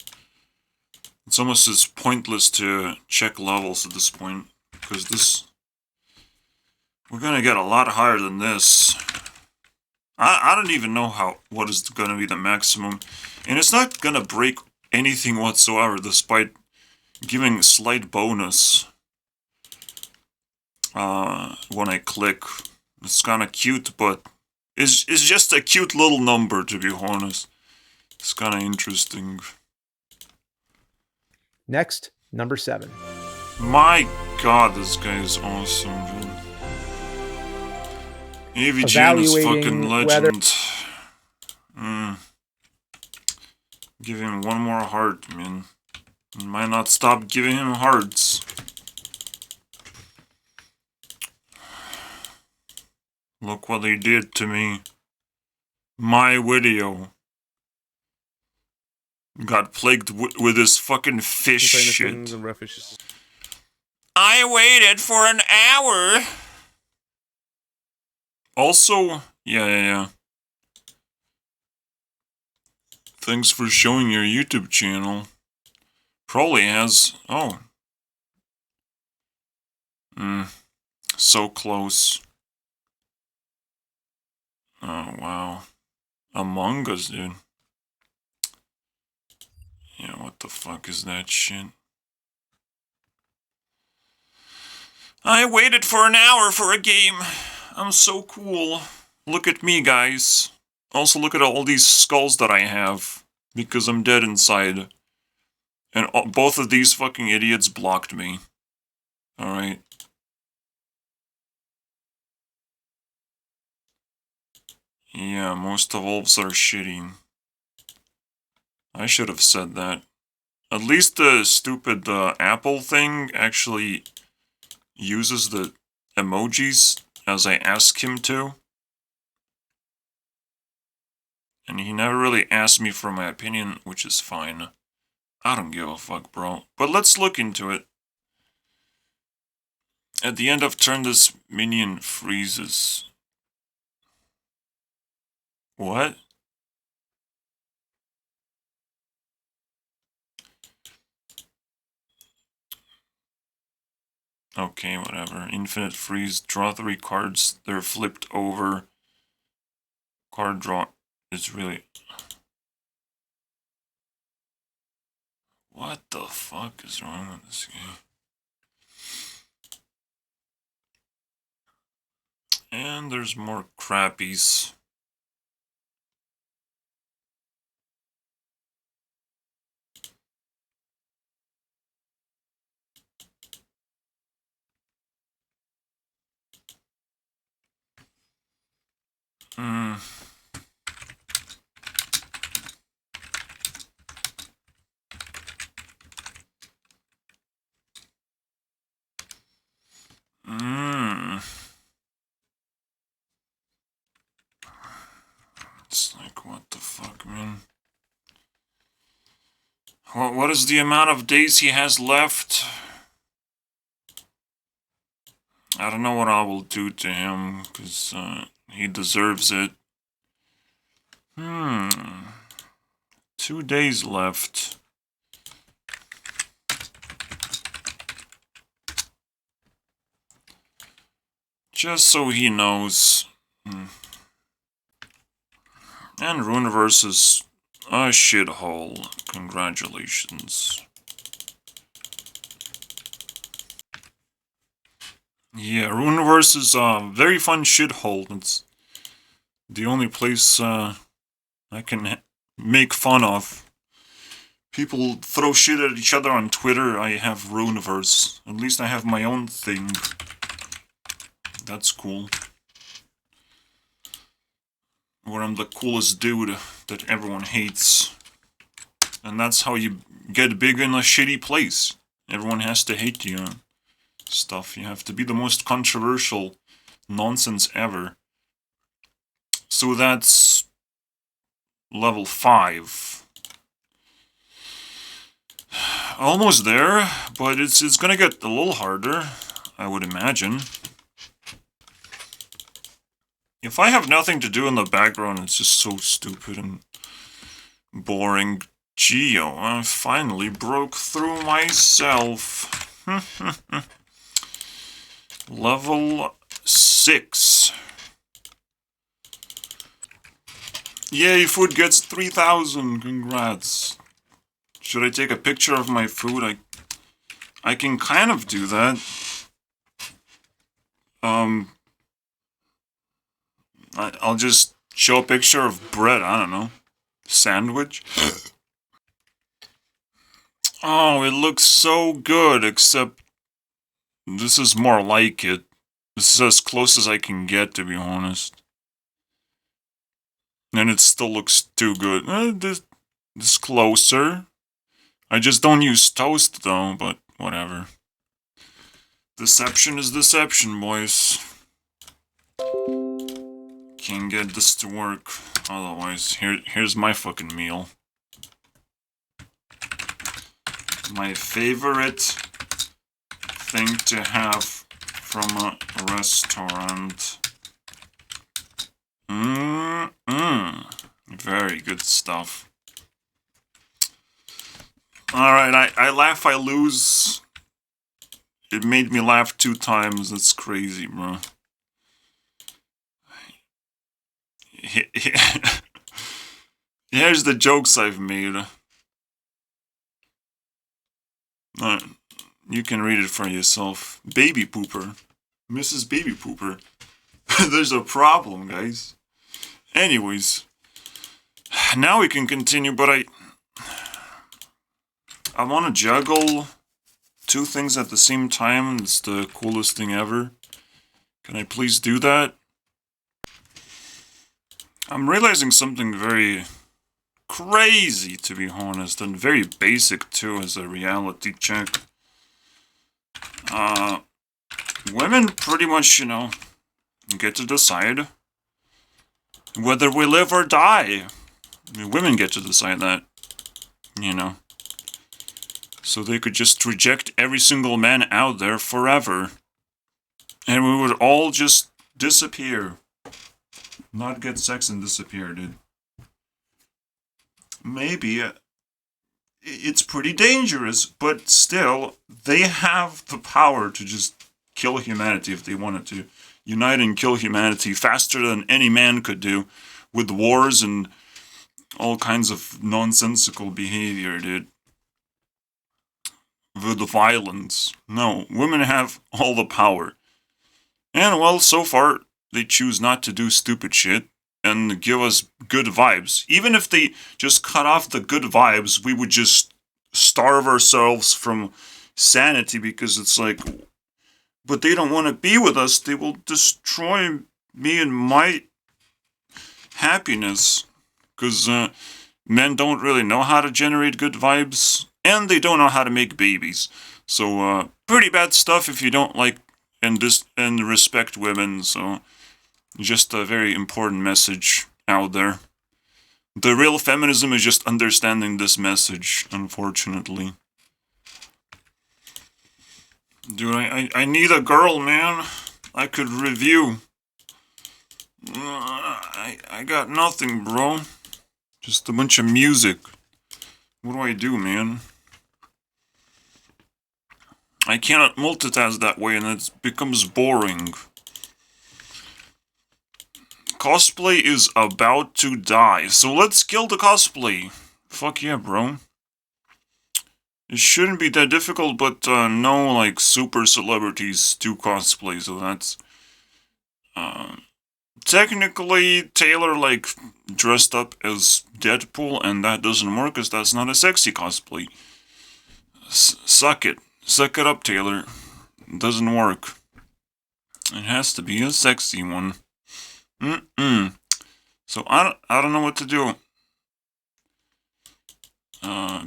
It's almost as pointless to check levels at this point. Because this... We're gonna get a lot higher than this. I don't even know what is gonna be the maximum. And it's not gonna break anything whatsoever, despite giving a slight bonus. When I click. It's kinda cute, but... It's just a cute little number, to be honest. It's kinda interesting. Next, number 7. My god, this guy is awesome, dude. AVG is fucking legend. Give him one more heart, man. I might not stop giving him hearts. Look what they did to me. My video got plagued with this fucking fish shit. I waited for an hour. Also, yeah. Thanks for showing your YouTube channel. Probably has... Oh. So close. Oh, wow. Among Us, dude. Yeah, what the fuck is that shit? I waited for an hour for a game. I'm so cool. Look at me, guys. Also, look at all these skulls that I have. Because I'm dead inside. And both of these fucking idiots blocked me. Alright. Yeah, most evolves are shitty. I should have said that. At least the stupid Apple thing actually uses the emojis as I ask him to. And he never really asked me for my opinion, which is fine. I don't give a fuck, bro. But let's look into it. At the end of turn, this minion freezes. What? Okay, whatever. Infinite freeze. Draw 3 cards. They're flipped over. Card draw is really... What the fuck is wrong with this game? And there's more crappies. Hmm. It's like, what the fuck, man? What is the amount of days he has left? I don't know what I will do to him, because he deserves it. 2 days left. Just so he knows. And Runeverse is a shithole. Congratulations. Yeah, Runeverse is a very fun shithole. It's the only place I can make fun of. People throw shit at each other on Twitter. I have Runeverse. At least I have my own thing. That's cool. Where I'm the coolest dude that everyone hates. And that's how you get big in a shitty place. Everyone has to hate you and stuff. You have to be the most controversial nonsense ever. So that's level 5. Almost there, but it's gonna get a little harder, I would imagine. If I have nothing to do in the background, it's just so stupid and boring. Geo, I finally broke through myself. Level 6. Yay, food gets 3,000. Congrats. Should I take a picture of my food? I can kind of do that. I'll just show a picture of bread, I don't know. Sandwich? Oh, it looks so good, except this is more like it. This is as close as I can get, to be honest. And it still looks too good. This closer. I just don't use toast, though, but whatever. Deception is deception, boys. Can't get this to work. Otherwise, here's my fucking meal. My favorite thing to have from a restaurant. Very good stuff. Alright, I laugh, I lose. It made me laugh 2 times. That's crazy, bro. Here's the jokes I've made. You can read it for yourself. Baby pooper. Mrs. Baby Pooper. There's a problem, guys. Anyways. Now we can continue, but I want to juggle 2 things at the same time. It's the coolest thing ever. Can I please do that? I'm realizing something very crazy, to be honest, and very basic too as a reality check. Women pretty much, you know, get to decide whether we live or die. I mean, women get to decide that, you know. So they could just reject every single man out there forever. And we would all just disappear. Not get sex and disappear, dude. Maybe it's pretty dangerous, but still, they have the power to just kill humanity if they wanted to. Unite and kill humanity faster than any man could do, with wars and all kinds of nonsensical behavior, dude. With the violence. No, women have all the power. And, well, so far, they choose not to do stupid shit and give us good vibes. Even if they just cut off the good vibes, we would just starve ourselves from sanity, because it's like, but they don't want to be with us. They will destroy me and my happiness. Because men don't really know how to generate good vibes, and they don't know how to make babies. So, pretty bad stuff if you don't like and respect women. So, just a very important message out there. The real feminism is just understanding this message, unfortunately. Dude, I need a girl, man. I could review. I got nothing, bro. Just a bunch of music. What do I do, man? I cannot multitask that way, and it becomes boring. Cosplay is about to die, so let's kill the cosplay. Fuck yeah, bro. It shouldn't be that difficult, but no, like, super celebrities do cosplay, so that's... Technically, Taylor, like, dressed up as Deadpool, and that doesn't work, because that's not a sexy cosplay. Suck it. Suck it up, Taylor. It doesn't work. It has to be a sexy one. So, I don't know what to do.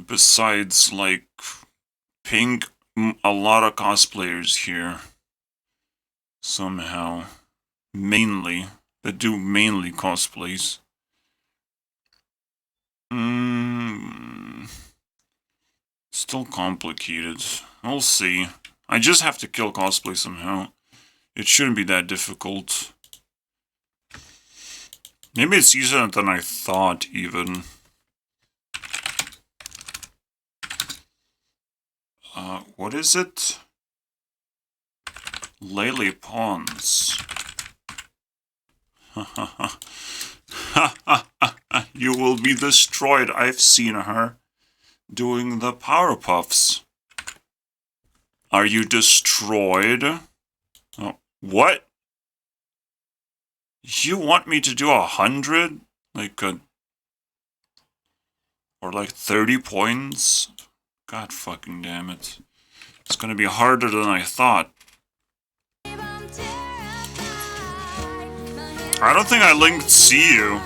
Besides, like, ping a lot of cosplayers here. Somehow. Mainly. That do mainly cosplays. Still complicated. We'll see. I just have to kill cosplay somehow. It shouldn't be that difficult. Maybe it's easier than I thought, even. What is it? Lily Pons. You will be destroyed. I've seen her doing the Powerpuffs. Are you destroyed? Oh, what? You want me to do 100? Like or like 30 points? God fucking damn it. It's gonna be harder than I thought. I don't think I linked See You.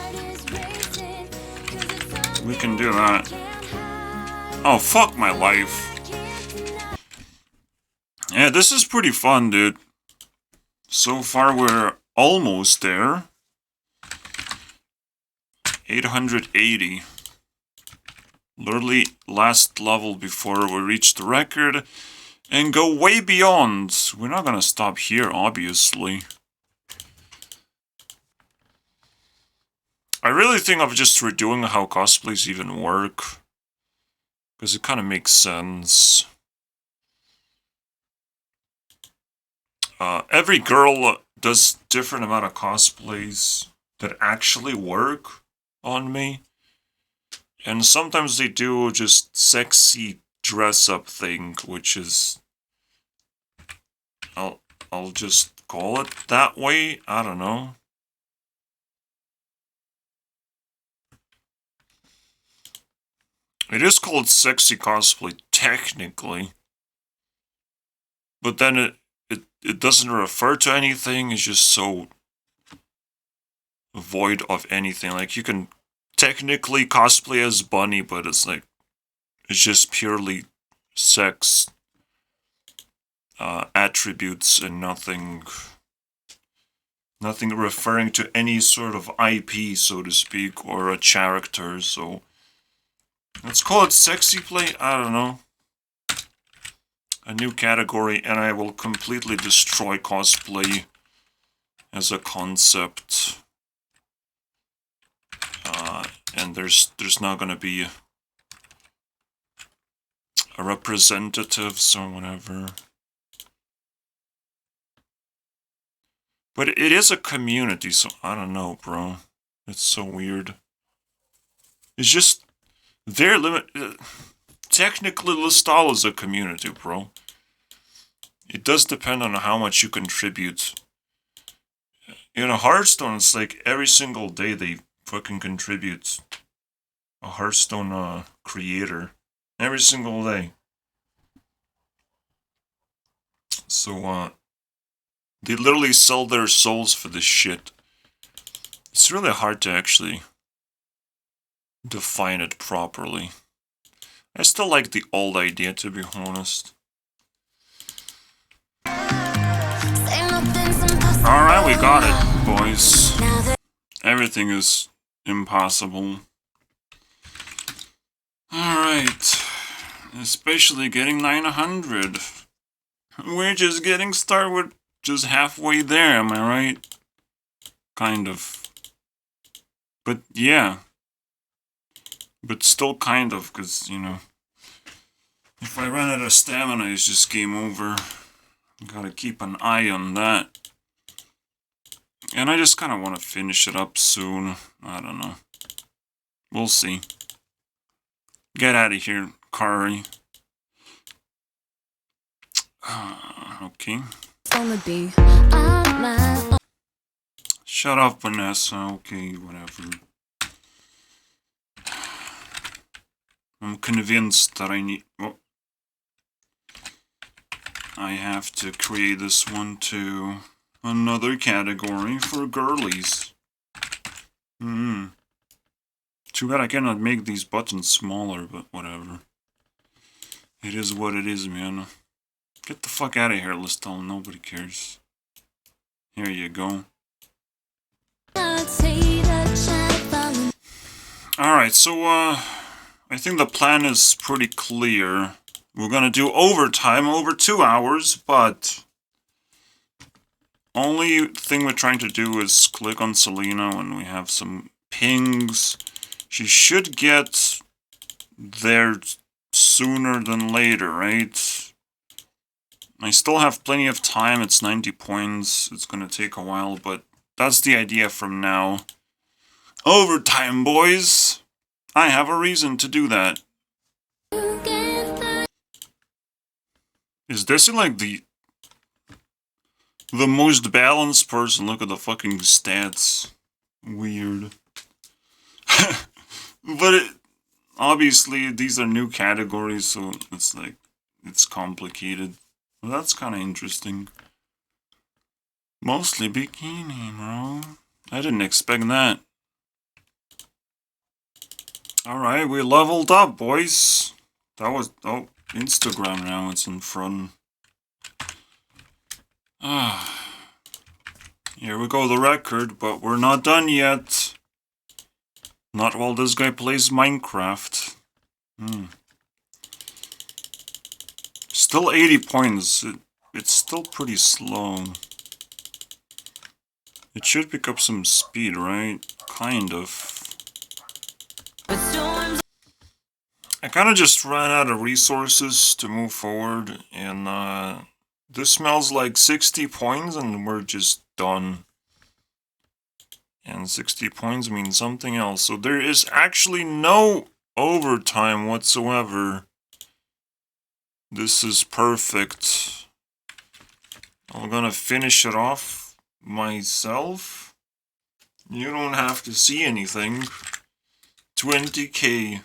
We can do that. Oh, fuck my life. Yeah, this is pretty fun, dude. So far, we're almost there. 880. Literally last level before we reach the record. And go way beyond. We're not gonna stop here, obviously. I really think of just redoing how cosplays even work. Because it kind of makes sense. Every girl does different amount of cosplays that actually work on me. And sometimes they do just sexy dress-up thing, which is... I'll just call it that way. I don't know. It is called sexy cosplay, technically. But then it doesn't refer to anything. It's just so void of anything. Like, you can technically cosplay as Bunny, but it's like, it's just purely sex attributes and nothing referring to any sort of IP, so to speak, or a character. So let's call it sexy play. I don't know. A new category, and I will completely destroy cosplay as a concept. And there's not gonna be a representatives or whatever. But it is a community, so I don't know, bro. It's so weird. It's just their limit. Technically, Listal is a community, bro. It does depend on how much you contribute. In a Hearthstone, it's like every single day they fucking contribute a Hearthstone creator. Every single day. So, they literally sell their souls for this shit. It's really hard to actually define it properly. I still like the old idea, to be honest. Alright, we got it, boys. Everything is impossible. Alright. Especially getting 900. We're just getting started. We're just halfway there, am I right? Kind of. But yeah. But still kind of, because, you know, if I run out of stamina, it's just game over. Gotta keep an eye on that. And I just kind of want to finish it up soon. I don't know. We'll see. Get out of here, Kari. Okay. Shut up, Vanessa. Okay, whatever. I'm convinced that I need... Oh. I have to create this one too. Another category for girlies. Too bad I cannot make these buttons smaller, but whatever. It is what it is, man. Get the fuck out of here, Listal. Nobody cares. Here you go. Alright, so, I think the plan is pretty clear. We're gonna do overtime over 2 hours, but only thing we're trying to do is click on Selena when we have some pings. She should get there sooner than later, right? I still have plenty of time. It's 90 points. It's gonna take a while, but that's the idea from now. Overtime, boys! I have a reason to do that. Is this like the most balanced person? Look at the fucking stats. Weird. But obviously these are new categories, so it's like, it's complicated. Well, that's kind of interesting. Mostly Bikini, bro. I didn't expect that. Alright, we leveled up, boys. That was... Oh, Instagram now, it's in front. Here we go, the record, but we're not done yet. Not while this guy plays Minecraft. Still 80 points. It's still pretty slow. It should pick up some speed, right? Kind of. I kind of just ran out of resources to move forward, and this smells like 60 points and we're just done. And 60 points means something else. So there is actually no overtime whatsoever. This is perfect. I'm gonna finish it off myself. You don't have to see anything. 20k,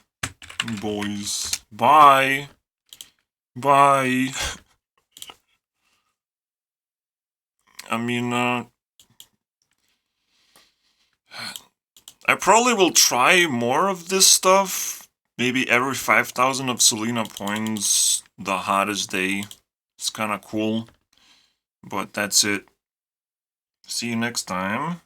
boys. Bye. Bye. I mean, I I probably will try more of this stuff. Maybe every 5,000 of Selena points, the hottest day. It's kind of cool. But that's it. See you next time.